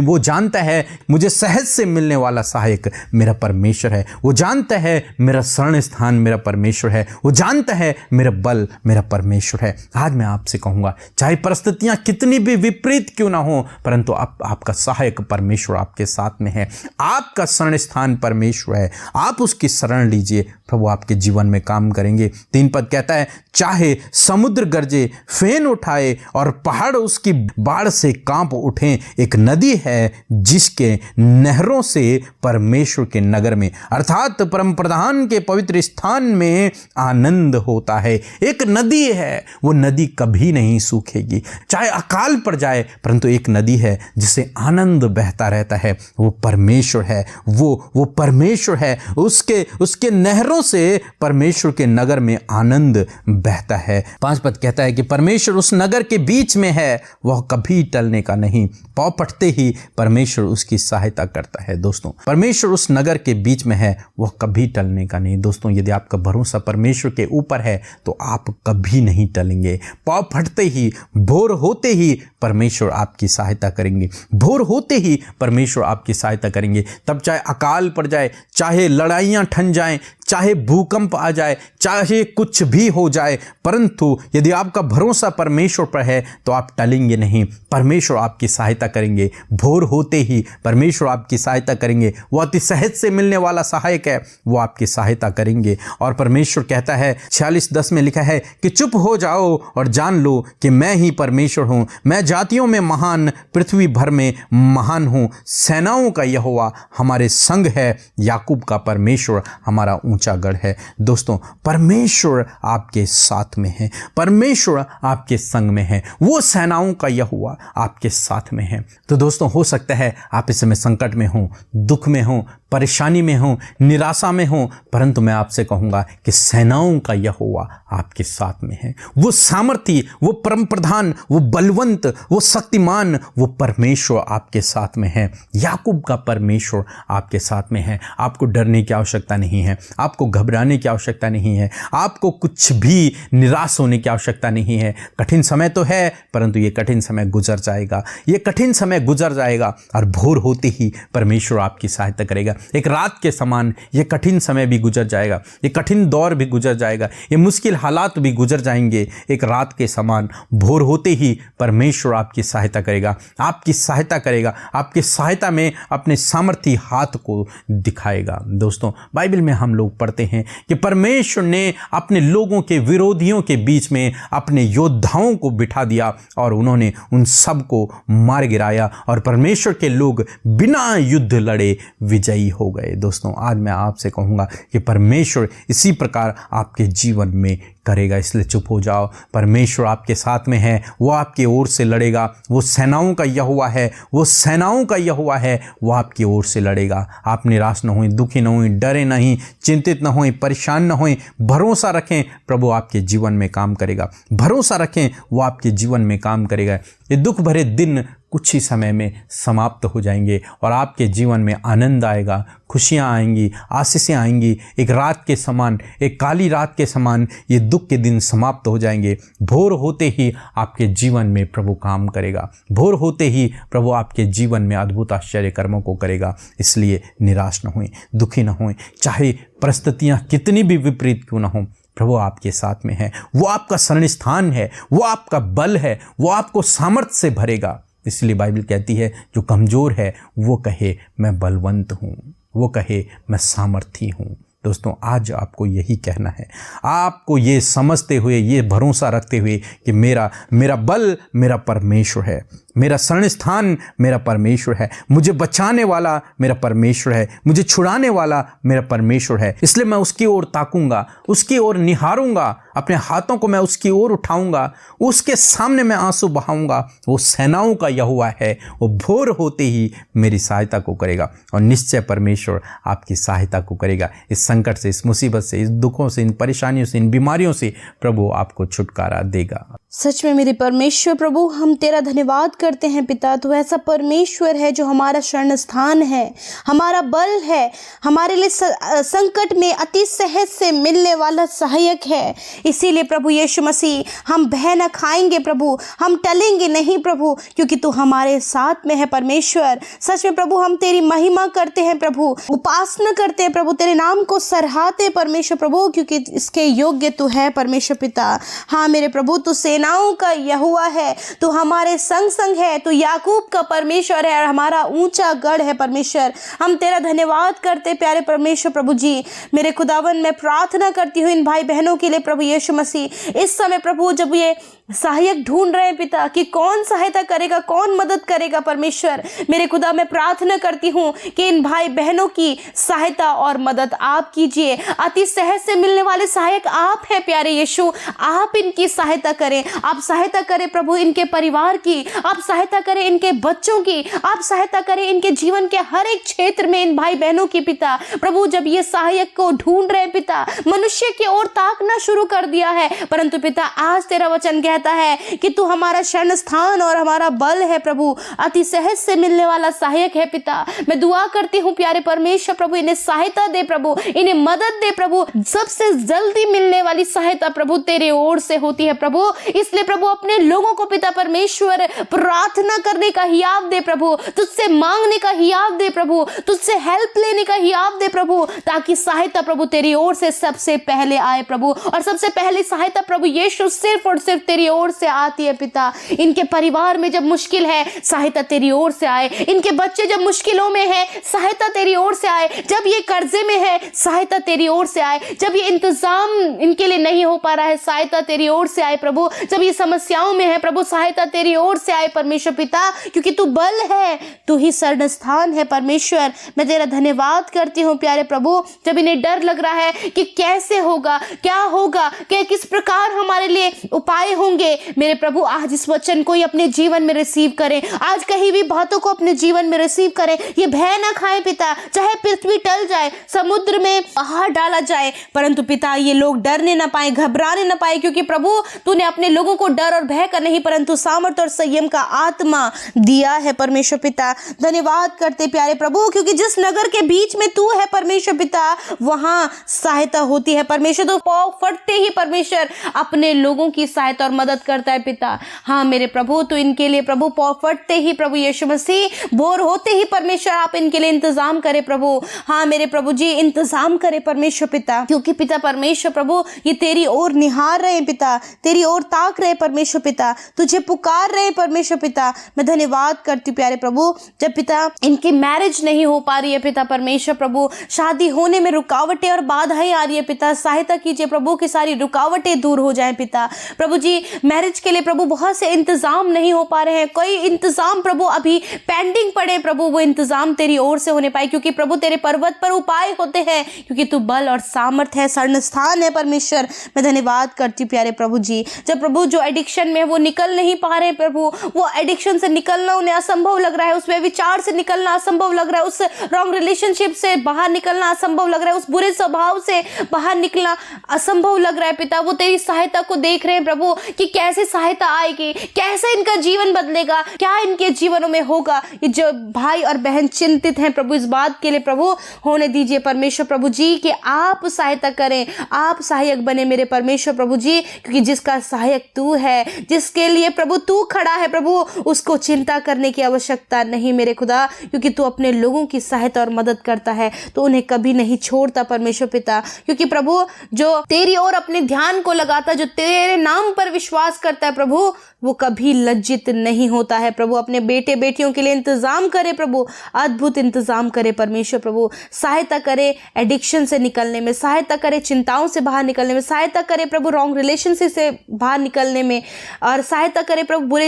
वो जानता है मुझे सहज से मिलने वाला सहायक मेरा परमेश्वर है। वो जानता है मेरा शरण स्थान मेरा परमेश्वर है। वो जानता है मेरा बल मेरा परमेश्वर है। आज मैं आपसे कहूँगा, चाहे परिस्थितियाँ कितनी भी विपरीत क्यों ना हो, परंतु आपका सहायक परमेश्वर आपके साथ में है। आपका शरण स्थान परमेश्वर है। आप उसकी शरण लीजिए, प्रभु आपके जीवन में काम करेंगे। 3 पद कहता है, चाहे समुद्र गरजे, फेन उठाए और पहाड़ उसकी बाढ़ से कांप उठें, एक नदी है जिसके नहरों से परमेश्वर के नगर में, अर्थात परम प्रधान के पवित्र स्थान में आनंद होता है। एक नदी है, वो नदी कभी नहीं सूखेगी, चाहे अकाल पड़ जाए, परंतु एक नदी है जिसे आनंद बहता रहता है। वो परमेश्वर है, वो परमेश्वर है। उसके नहरों से परमेश्वर के नगर में आनंद बहता है। 5 पद कहता है कि परमेश्वर उस नगर के बीच में है, वह कभी टलने का नहीं, पाँव पटते ही परमेश्वर उसकी सहायता करता है। दोस्तों परमेश्वर उस नगर के बीच में है, वह कभी टलने का नहीं। दोस्तों यदि आपका भरोसा परमेश्वर के ऊपर है तो आप कभी नहीं टलेंगे। पाँव फटते ही, भोर होते ही परमेश्वर आपकी सहायता करेंगे। भोर होते ही परमेश्वर आपकी सहायता करेंगे। तब चाहे अकाल पड़ जाए, चाहे लड़ाइयाँ ठन जाएं, चाहे भूकंप आ जाए, चाहे कुछ भी हो जाए, परंतु यदि आपका भरोसा परमेश्वर पर है तो आप टलेंगे नहीं। परमेश्वर आपकी सहायता करेंगे। भोर होते ही परमेश्वर आपकी सहायता करेंगे। वो अति सहज से मिलने वाला सहायक है, वो आपकी सहायता करेंगे। और परमेश्वर कहता है 46:10 में लिखा है कि चुप हो जाओ और जान लो कि मैं ही परमेश्वर हूँ। मैं जातियों में महान, पृथ्वी भर में महान हूँ। सेनाओं का यहोवा हमारे संग है, याकूब का परमेश्वर हमारा ऊंचा गढ़ है। दोस्तों, परमेश्वर आपके साथ में है, परमेश्वर आपके संग में है, वो सेनाओं का यहोवा आपके साथ में है। तो दोस्तों, हो सकता है आप इस समय संकट में हो, दुख में हो, परेशानी में हो, निराशा में हो, परंतु मैं आपसे कहूँगा कि सेनाओं का यहोवा आपके साथ में है। वो सामर्थी, वो परम प्रधान, वो बलवंत, वो शक्तिमान, वो परमेश्वर आपके साथ में है। याकूब का परमेश्वर आपके साथ में है। आपको डरने की आवश्यकता नहीं है, आपको घबराने की आवश्यकता नहीं है, आपको कुछ भी निराश होने की आवश्यकता नहीं है। कठिन समय तो है, परंतु ये कठिन समय गुजर जाएगा, ये कठिन समय गुजर जाएगा और भोर होते ही परमेश्वर आपकी सहायता करेगा। एक रात के समान ये कठिन समय भी गुजर जाएगा, ये कठिन दौर भी गुजर जाएगा, ये मुश्किल हालात भी गुजर जाएंगे। एक रात के समान भोर होते ही परमेश्वर आपकी सहायता करेगा, आपकी सहायता करेगा, आपकी सहायता में अपने सामर्थी हाथ को दिखाएगा। दोस्तों, बाइबल में हम लोग पढ़ते हैं कि परमेश्वर ने अपने लोगों के विरोधियों के बीच में अपने योद्धाओं को बिठा दिया और उन्होंने उन सब को मार गिराया और परमेश्वर के लोग बिना युद्ध लड़े विजयी हो गए। दोस्तों, आज मैं आपसे कहूँगा कि परमेश्वर इसी प्रकार आपके जीवन में करेगा, इसलिए चुप हो जाओ। परमेश्वर आपके साथ में है, वो आपकी ओर से लड़ेगा। वो सेनाओं का यहोवा है, वो सेनाओं का यहोवा है, वो आपकी ओर से लड़ेगा। आप निराश न हों, दुखी न हों, डरे नहीं, चिंतित न हों, परेशान न हों। भरोसा रखें, प्रभु आपके जीवन में काम करेगा। भरोसा रखें, वो आपके जीवन में काम करेगा। ये दुख भरे दिन कुछ ही समय में समाप्त हो जाएंगे और आपके जीवन में आनंद आएगा, खुशियाँ आएंगी, आशीषें आएंगी। एक रात के समान, एक काली रात के समान ये दुख के दिन समाप्त हो जाएंगे। भोर होते ही आपके जीवन में प्रभु काम करेगा। भोर होते ही प्रभु आपके जीवन में अद्भुत आश्चर्य कर्मों को करेगा। इसलिए निराश न हों, दुखी न हों, चाहे परिस्थितियाँ कितनी भी विपरीत क्यों न हों, प्रभु आपके साथ में है। वो आपका शरण स्थान है, वो आपका बल है, वो आपको सामर्थ्य से भरेगा। इसलिए बाइबल कहती है जो कमज़ोर है वो कहे मैं बलवंत हूँ, वो कहे मैं सामर्थी हूँ। दोस्तों, आज आपको यही कहना है, आपको ये समझते हुए, ये भरोसा रखते हुए कि मेरा बल मेरा परमेश्वर है, मेरा शरण स्थान मेरा परमेश्वर है, मुझे बचाने वाला मेरा परमेश्वर है, मुझे छुड़ाने वाला मेरा परमेश्वर है। इसलिए मैं उसकी ओर ताकूंगा, उसकी ओर निहारूंगा, अपने हाथों को मैं उसकी ओर उठाऊंगा, उसके सामने मैं आंसू बहाऊंगा। वो सेनाओं का यहोवा है, वो भोर होते ही मेरी सहायता को करेगा और निश्चय परमेश्वर आपकी सहायता को करेगा। इस संकट से, इस मुसीबत से, इस दुखों से, इन परेशानियों से, इन बीमारियों से प्रभु आपको छुटकारा देगा। सच में मेरे परमेश्वर प्रभु, हम तेरा धन्यवाद करते हैं पिता। तो ऐसा परमेश्वर है जो हमारा शरण स्थान है, हमारा बल है, हमारे लिए संकट में अति सहज से मिलने वाला सहायक है। इसीलिए प्रभु यीशु मसीह, हम भय न खाएंगे प्रभु, हम टलेंगे नहीं प्रभु, क्योंकि तू हमारे साथ में है परमेश्वर। सच में प्रभु, हम तेरी महिमा करते हैं प्रभु, उपासना करते हैं प्रभु, तेरे नाम को सराहते परमेश्वर प्रभु, क्योंकि इसके योग्य तू है परमेश्वर पिता। हाँ मेरे प्रभु, तू सेनाओं का यहोवा है, तू हमारे संग संग है, तू याकूब का परमेश्वर है और हमारा ऊंचा गढ़ है परमेश्वर। हम तेरा धन्यवाद करते प्यारे परमेश्वर प्रभु जी। मेरे खुदावन, मैं प्रार्थना करती हूँ इन भाई बहनों के लिए प्रभु यीशु मसीह। इस समय प्रभु जब ये सहायक ढूंढ रहे हैं पिता कि कौन सहायता करेगा, कौन मदद करेगा परमेश्वर, मेरे खुदा मैं प्रार्थना करती हूँ कि इन भाई बहनों की सहायता और मदद आप कीजिए। अति सहज से मिलने वाले सहायक आप हैं प्यारे यीशु, आप इनकी सहायता करें, आप सहायता करें प्रभु इनके परिवार की, आप सहायता करें इनके बच्चों की, आप सहायता करें इनके जीवन के हर एक क्षेत्र में इन भाई बहनों की पिता। प्रभु जब ये सहायक को ढूंढ रहे पिता, मनुष्य की ओर ताकना शुरू कर दिया है, परंतु पिता आज तेरा वचन कहता है कि तू हमारा शरण स्थान और हमारा बल है प्रभु, अति सहज से मिलने वाला सहायक है पिता। मैं दुआ करती हूँ प्यारे परमेश्वर प्रभु, इन्हें सहायता दे प्रभु, इन्हें मदद दे प्रभु। सबसे जल्दी मिलने वाली सहायता प्रभु तेरे ओर से होती है प्रभु, इसलिए प्रभु अपने लोगों को पिता परमेश्वर प्रार्थना करने का हियाव दे प्रभु, तुझसे मांगने का हियाव दे प्रभु, तुझसे हेल्प लेने का हियाव दे प्रभु, ताकि सहायता प्रभु तेरी ओर से सबसे पहले आए प्रभु। और सबसे पहले सहायता प्रभु यीशु सिर्फ और सिर्फ तेरी ओर से आती है पिता। इनके परिवार में जब मुश्किल है सहायता तेरी ओर से आए, इनके बच्चे जब मुश्किलों में है सहायता तेरी ओर से आए, जब ये कर्जे में है सहायता तेरी ओर से आए, जब ये इंतजाम इनके लिए नहीं हो पा रहा है सहायता तेरी ओर से आए प्रभु, जब ये समस्याओं में है प्रभु सहायता तेरी ओर से आए परमेश्वर पिता, क्योंकि तू बल है, तू ही शरण स्थान है परमेश्वर। मैं तेरा धन्यवाद करती हूँ प्यारे प्रभु। जब इन्हें डर लग रहा है कि कैसे होगा, क्या होगा, क्या किस प्रकार हमारे लिए उपाय होंगे, मेरे प्रभु आज इस वचन को ही अपने जीवन में रिसीव करें, आज कहीं भी बातों को अपने जीवन में रिसीव करें। ये भय ना खाएं पिता, चाहे पृथ्वी टल जाए, समुद्र में पहाड़ डाला जाए, परंतु पिता ये लोग डरने ना पाए, घबराने ना पाए, क्योंकि प्रभु तूने अपने लोगों को डर और भय का नहीं परंतु सामर्थ और संयम का आत्मा दिया है परमेश्वर पिता। धन्यवाद करते प्यारे प्रभु, क्योंकि जिस नगर के बीच में तू है परमेश्वर पिता वहां सहायता होती है परमेश्वर। तो पाँव फटते ही परमेश्वर अपने लोगों की सहायता और मदद करता है पिता। हाँ मेरे प्रभु, तो इनके लिए प्रभु पाँव फटते ही प्रभु यीशु मसीह, बोर होते ही परमेश्वर आप इनके लिए इंतजाम करे प्रभु। हाँ मेरे प्रभु जी इंतजाम करे परमेश्वर पिता, क्योंकि पिता परमेश्वर प्रभु ये तेरी ओर निहार रहे पिता, तेरी ओर ताक रहे परमेश्वर पिता, तुझे पुकार रहे परमेश्वर पिता। मैं धन्यवाद करती प्यारे प्रभु, जब पिता इनकी मैरिज नहीं हो पा रही है पिता परमेश्वर प्रभु, शादी होने में रुकावटें और बाधाएं आ रही है पिता, सहायता कीजिए प्रभु कि सारी रुकावटें दूर हो जाएं पिता। प्रभु जी मैरिज के लिए प्रभु बहुत से इंतजाम नहीं हो पा रहे हैं, कोई इंतजाम प्रभु अभी पेंडिंग पड़े प्रभु, वो इंतजाम तेरी ओर से होने पाए, क्योंकि प्रभु तेरे पर्वत पर उपाय होते हैं, क्योंकि तू बल और सामर्थ है, शरण स्थान है परमेश्वर। मैं धन्यवाद करती प्यारे प्रभु जी, जब प्रभु जो एडिक्शन में वो निकल नहीं पा रहे प्रभु, वो एडिक्शन से निकलना उन्हें असंभव लग रहा है, उस विचार से निकलना असंभव लग रहा है, उस रॉन्ग रिलेशनशिप से बाहर निकलना असंभव लग रहा है, उस बुरे स्वभाव से बाहर निकलना असंभव लग रहा है पिता। वो तेरी सहायता को देख रहे हैं प्रभु कि कैसे सहायता आएगी, कैसे इनका जीवन बदलेगा, क्या इनके जीवनों में होगा। ये जो भाई और बहन चिंतित हैं प्रभु इस बात के लिए प्रभु, होने दीजिए परमेश्वर प्रभु जी कि आप सहायता करें, आप सहायक बने मेरे परमेश्वर प्रभु जी, क्योंकि जिसका सहायक तू है, जिसके लिए प्रभु तू खड़ा है प्रभु, उसको चिंता करने की आवश्यकता नहीं मेरे खुदा, क्योंकि तू अपने लोगों की सहायता और मदद करता है, तो उन्हें कभी नहीं छोड़ता परमेश्वर पिता। क्योंकि प्रभु जो तेरी ओर अपने ध्यान को लगाता, जो तेरे नाम पर विश्वास करता है प्रभु, वो कभी लज्जित नहीं होता है प्रभु। अपने बेटे बेटियों के लिए इंतजाम करे प्रभु, अद्भुत इंतजाम करे परमेश्वर प्रभु, सहायता करे एडिक्शन से निकलने में, सहायता करे चिंताओं से बाहर निकलने में, सहायता करे प्रभु रॉन्ग रिलेशनशिप से बाहर निकलने में, और सहायता करे प्रभु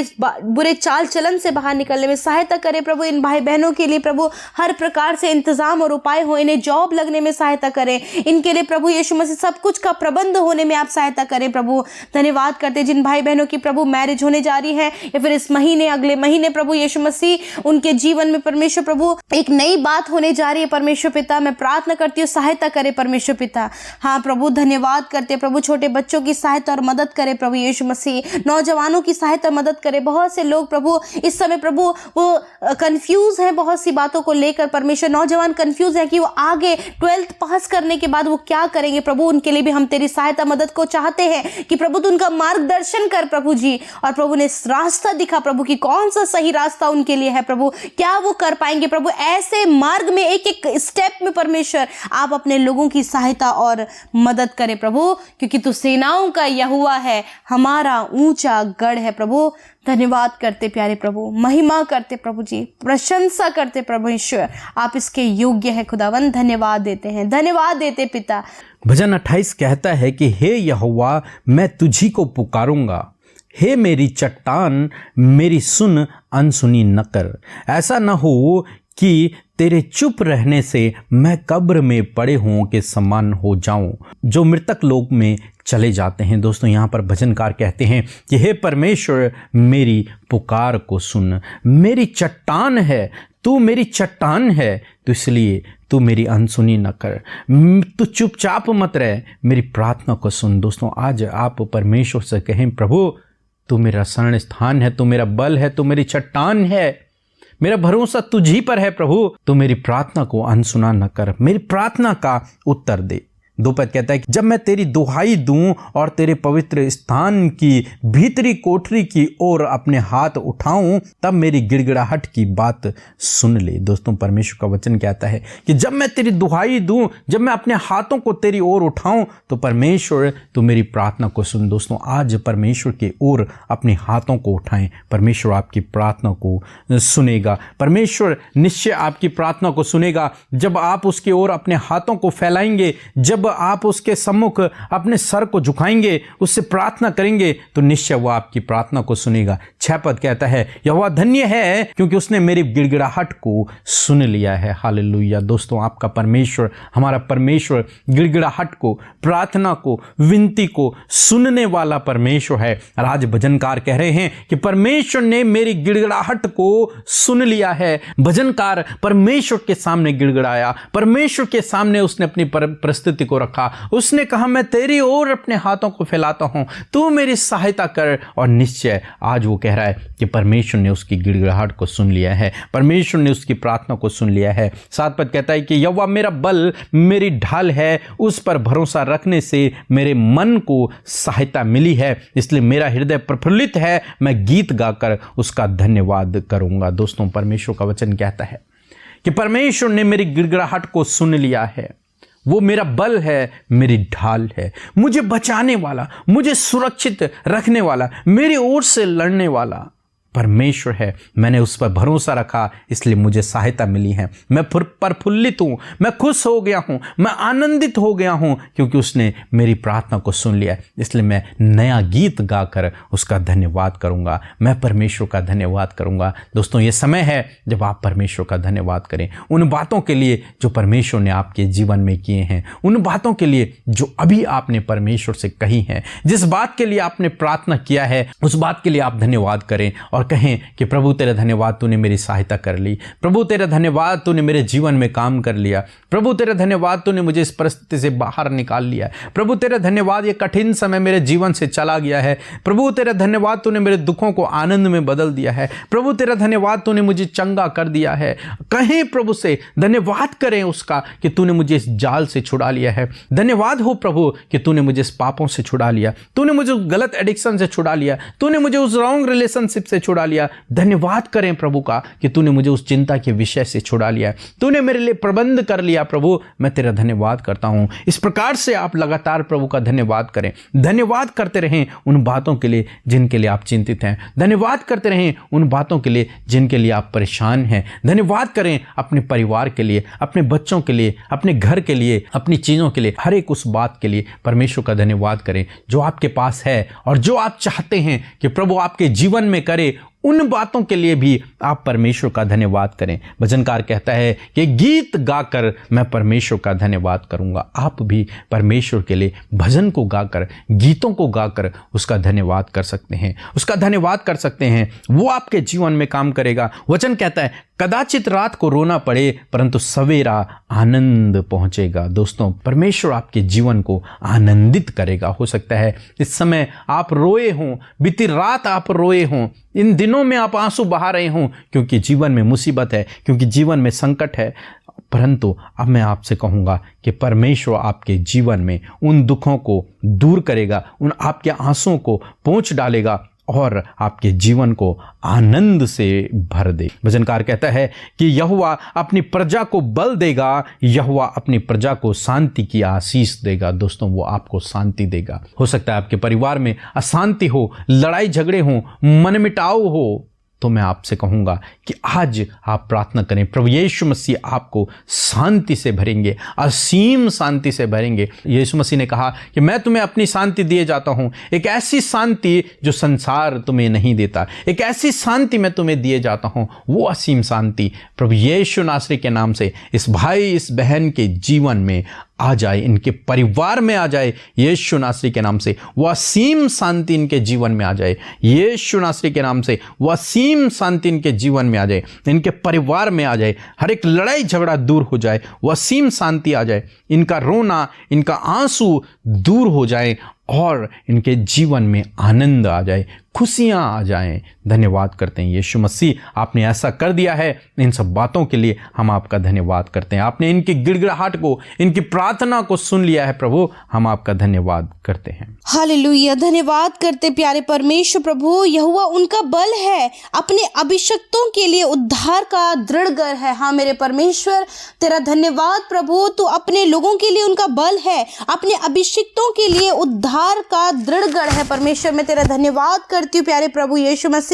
बुरे चाल चलन से बाहर निकलने में, सहायता करे प्रभु इन भाई बहनों के लिए प्रभु हर प्रकार से इंतजाम और उपाय हो, इन्हें जॉब लगने में सहायता करें, इनके लिए प्रभु यीशु मसीह सब कुछ का प्रबंध होने में आप सहायता करें प्रभु। धन्यवाद करते जिन भाई बहनों की प्रभु मैरिज होने जा रही है, या फिर इस महीने अगले महीने प्रभु यीशु मसीह उनके जीवन में परमेश्वर प्रभु एक नई बात होने जा रही है परमेश्वर पिता, मैं प्रार्थना करती हूँ सहायता करे परमेश्वर पिता। हाँ प्रभु धन्यवाद करते प्रभु, छोटे बच्चों की सहायता और मदद करे प्रभु यीशु मसीह, नौजवानों की सहायता मदद करे। बहुत से लोग प्रभु इस समय प्रभु वो कंफ्यूज है बहुत सी बातों को लेकर परमेश्वर, नौजवान कंफ्यूज है कि वो आगे 12th पास करने के बाद वो क्या करेंगे प्रभु, उनके लिए भी हम तेरी सहायता मदद को चाहते हैं कि प्रभु तू उनका मार्गदर्शन कर प्रभु जी, और प्रभु ने रास्ता दिखा प्रभु कि कौन सा सही रास्ता उनके लिए है प्रभु, क्या वो कर पाएंगे प्रभु। ऐसे मार्ग में एक एक स्टेप में परमेश्वर आप अपने लोगों की सहायता और मदद करें प्रभु, क्योंकि तू सेनाओं का यहोवा है, हमारा ऊंचा गढ़ है प्रभु। धन्यवाद करते प्यारे प्रभु, महिमा करते प्रभु जी, प्रशंसा करते प्रभु ईश्वर, आप इसके योग्य है खुदावन। धन्यवाद देते हैं, धन्यवाद देते पिता। भजन 28 कहता है कि हे यहोवा मैं तुझी को पुकारूंगा, हे मेरी चट्टान मेरी सुन अनसुनी न कर। ऐसा न हो कि तेरे चुप रहने से मैं कब्र में पड़े हुओं के समान हो जाऊं, जो मृतक लोक में चले जाते हैं। दोस्तों यहाँ पर भजनकार कहते हैं कि हे परमेश्वर मेरी पुकार को सुन, मेरी चट्टान है, तू मेरी चट्टान है, तो इसलिए तू मेरी अनसुनी न कर, तू चुपचाप मत रह, मेरी प्रार्थना को सुन। दोस्तों आज आप परमेश्वर से कहें प्रभु तू मेरा शरण स्थान है, तू मेरा बल है, तू मेरी चट्टान है, मेरा भरोसा तुझी पर है प्रभु, तू मेरी प्रार्थना को अनसुना न कर, मेरी प्रार्थना का उत्तर दे। 2 पद कहता है कि जब मैं तेरी दुहाई दूं और तेरे पवित्र स्थान की भीतरी कोठरी की ओर अपने हाथ उठाऊं, तब मेरी गिड़गिड़ाहट की बात सुन ले। दोस्तों, परमेश्वर का वचन कहता है कि जब मैं तेरी दुहाई दूं, जब मैं अपने हाथों को तेरी ओर उठाऊं, तो परमेश्वर तो मेरी प्रार्थना को सुन। दोस्तों, आज परमेश्वर की ओर अपने हाथों को उठाएं, परमेश्वर आपकी प्रार्थना को सुनेगा। परमेश्वर निश्चय आपकी प्रार्थना को सुनेगा। जब आप उसकी ओर अपने हाथों को फैलाएंगे, जब आप उसके सम्मुख अपने सर को झुकाएंगे, उससे प्रार्थना करेंगे, तो निश्चय वह आपकी प्रार्थना को सुनेगा। 6 पद कहता है, यहोवा धन्य है क्योंकि उसने मेरी गिड़गिड़ाहट को सुन लिया है। हालेलुया। दोस्तों, आपका परमेश्वर, हमारा परमेश्वर गिड़गिड़ाहट को, प्रार्थना को, विनती को सुनने वाला परमेश्वर है। और आज भजनकार कह रहे हैं कि परमेश्वर ने मेरी गिड़गिड़ाहट को सुन लिया है। भजनकार परमेश्वर के सामने गिड़गिड़ाया, परमेश्वर के सामने उसने अपनी परिस्थिति को रखा। उसने कहा, मैं तेरी ओर अपने हाथों को फैलाता हूं, तू मेरी सहायता कर। और निश्चय आज वो कह रहा है कि परमेश्वर ने उसकी गिड़गिड़ाहट को सुन लिया है, परमेश्वर ने उसकी प्रार्थना को सुन लिया है। 7 पद कहता है कि यहोवा मेरा बल, मेरी ढाल है, उस पर भरोसा रखने से मेरे मन को सहायता मिली है, इसलिए मेरा हृदय प्रफुल्लित है, मैं गीत गाकर उसका धन्यवाद करूंगा। दोस्तों, परमेश्वर का वचन कहता है कि परमेश्वर ने मेरी गिड़गिड़ाहट को सुन लिया है। वो मेरा बल है, मेरी ढाल है, मुझे बचाने वाला, मुझे सुरक्षित रखने वाला, मेरी ओर से लड़ने वाला परमेश्वर है। मैंने उस पर भरोसा रखा, इसलिए मुझे सहायता मिली है। मैं प्रफुल्लित हूँ, मैं खुश हो गया हूँ, मैं आनंदित हो गया हूँ, क्योंकि उसने मेरी प्रार्थना को सुन लिया। इसलिए मैं नया गीत गाकर उसका धन्यवाद करूँगा, मैं परमेश्वर का धन्यवाद करूँगा। दोस्तों, ये समय है जब आप परमेश्वर का धन्यवाद करें उन बातों के लिए जो परमेश्वर ने आपके जीवन में किए हैं, उन बातों के लिए जो अभी आपने परमेश्वर से कही हैं, जिस बात के लिए आपने प्रार्थना किया है, उस बात के लिए आप धन्यवाद करें और कहें कि प्रभु तेरा धन्यवाद, तूने मेरी सहायता कर ली। प्रभु तेरा धन्यवाद, तूने मेरे जीवन में काम कर लिया। प्रभु तेरा धन्यवाद, तूने मुझे इस परिस्थिति से बाहर निकाल लिया। प्रभु तेरा धन्यवाद, ये कठिन समय मेरे जीवन से चला गया है। प्रभु तेरा धन्यवाद, तूने मेरे दुखों को आनंद में बदल दिया है। प्रभु तेरा धन्यवाद, तूने मुझे चंगा कर दिया है। कहें प्रभु से, धन्यवाद करें उसका कि तूने मुझे इस जाल से छुड़ा लिया है। धन्यवाद हो प्रभु कि तूने मुझे इस पापों से छुड़ा लिया, तूने मुझे उस गलत एडिक्शन से छुड़ा लिया, तूने मुझे उस रॉन्ग रिलेशनशिप से छुड़ा लिया। धन्यवाद करें प्रभु का कि तूने मुझे उस चिंता के विषय से छुड़ा लिया, तूने मेरे लिए प्रबंध कर लिया। प्रभु, मैं तेरा धन्यवाद करता हूं। इस प्रकार से आप लगातार प्रभु का धन्यवाद करें, धन्यवाद करते रहें उन बातों के लिए जिनके लिए आप चिंतित हैं, धन्यवाद करते रहें उन बातों के लिए जिनके लिए आप परेशान हैं। धन्यवाद करें अपने परिवार के लिए, अपने बच्चों के लिए, अपने घर के लिए, अपनी चीज़ों के लिए, हर एक उस बात के लिए परमेश्वर का धन्यवाद करें जो आपके पास है और जो आप चाहते हैं कि प्रभु आपके जीवन में करे। उन बातों के लिए भी आप परमेश्वर का धन्यवाद करें। भजनकार कहता है कि गीत गाकर मैं परमेश्वर का धन्यवाद करूंगा। आप भी परमेश्वर के लिए भजन को गाकर, गीतों को गाकर उसका धन्यवाद कर सकते हैं, उसका धन्यवाद कर सकते हैं। वो आपके जीवन में काम करेगा। वचन कहता है, कदाचित रात को रोना पड़े परंतु सवेरा आनंद पहुंचेगा। दोस्तों, परमेश्वर आपके जीवन को आनंदित करेगा। हो सकता है इस समय आप रोए हों, बीती रात आप रोए हों, इन दिनों में आप आंसू बहा रहे हों, क्योंकि जीवन में मुसीबत है, क्योंकि जीवन में संकट है। परंतु अब मैं आपसे कहूँगा कि परमेश्वर आपके जीवन में उन दुखों को दूर करेगा, उन आपके आंसुओं को पोंछ डालेगा और आपके जीवन को आनंद से भर दे। भजनकार कहता है कि यहोवा अपनी प्रजा को बल देगा, यहोवा अपनी प्रजा को शांति की आशीष देगा। दोस्तों, वो आपको शांति देगा। हो सकता है आपके परिवार में अशांति हो, लड़ाई झगड़े हो, मनमुटाव हो, तो मैं आपसे कहूँगा कि आज आप प्रार्थना करें, प्रभु यीशु मसीह आपको शांति से भरेंगे, असीम शांति से भरेंगे। यीशु मसीह ने कहा कि मैं तुम्हें अपनी शांति दिए जाता हूँ, एक ऐसी शांति जो संसार तुम्हें नहीं देता, एक ऐसी शांति मैं तुम्हें दिए जाता हूँ। वो असीम शांति प्रभु यीशु नासरी के नाम से इस भाई, इस बहन के जीवन में आ जाए, इनके परिवार में आ जाए। यीशु नासरी के नाम से वो असीम शांति इनके जीवन में आ जाए। यीशु नासरी के नाम से वो असीम शांति इनके जीवन में आ जाए, इनके परिवार में आ जाए। हर एक लड़ाई झगड़ा दूर हो जाए, वो असीम शांति आ जाए, इनका रोना, इनका आंसू दूर हो जाए और इनके जीवन में आनंद आ जाए, खुशियाँ आ जाएं। धन्यवाद करते हैं यीशु मसीह, आपने ऐसा कर दिया है। इन सब बातों के लिए हम आपका धन्यवाद करते हैं। आपने इनकी गिड़गिड़ाहट को, इनकी प्रार्थना को सुन लिया है प्रभु, हम आपका धन्यवाद करते हैं। हालेलुया, धन्यवाद करते प्यारे परमेश्वर प्रभु। यहोवा उनका बल है, अपने अभिषिक्तों के लिए उद्धार का दृढ़ गर है। हाँ मेरे परमेश्वर, तेरा धन्यवाद प्रभु, तू अपने लोगों के लिए उनका बल है, अपने अभिषिक्तों के लिए उद्धार का दृढ़ गर है। परमेश्वर मैं तेरा धन्यवाद करती हूँ प्यारे प्रभु यीशु मसीह।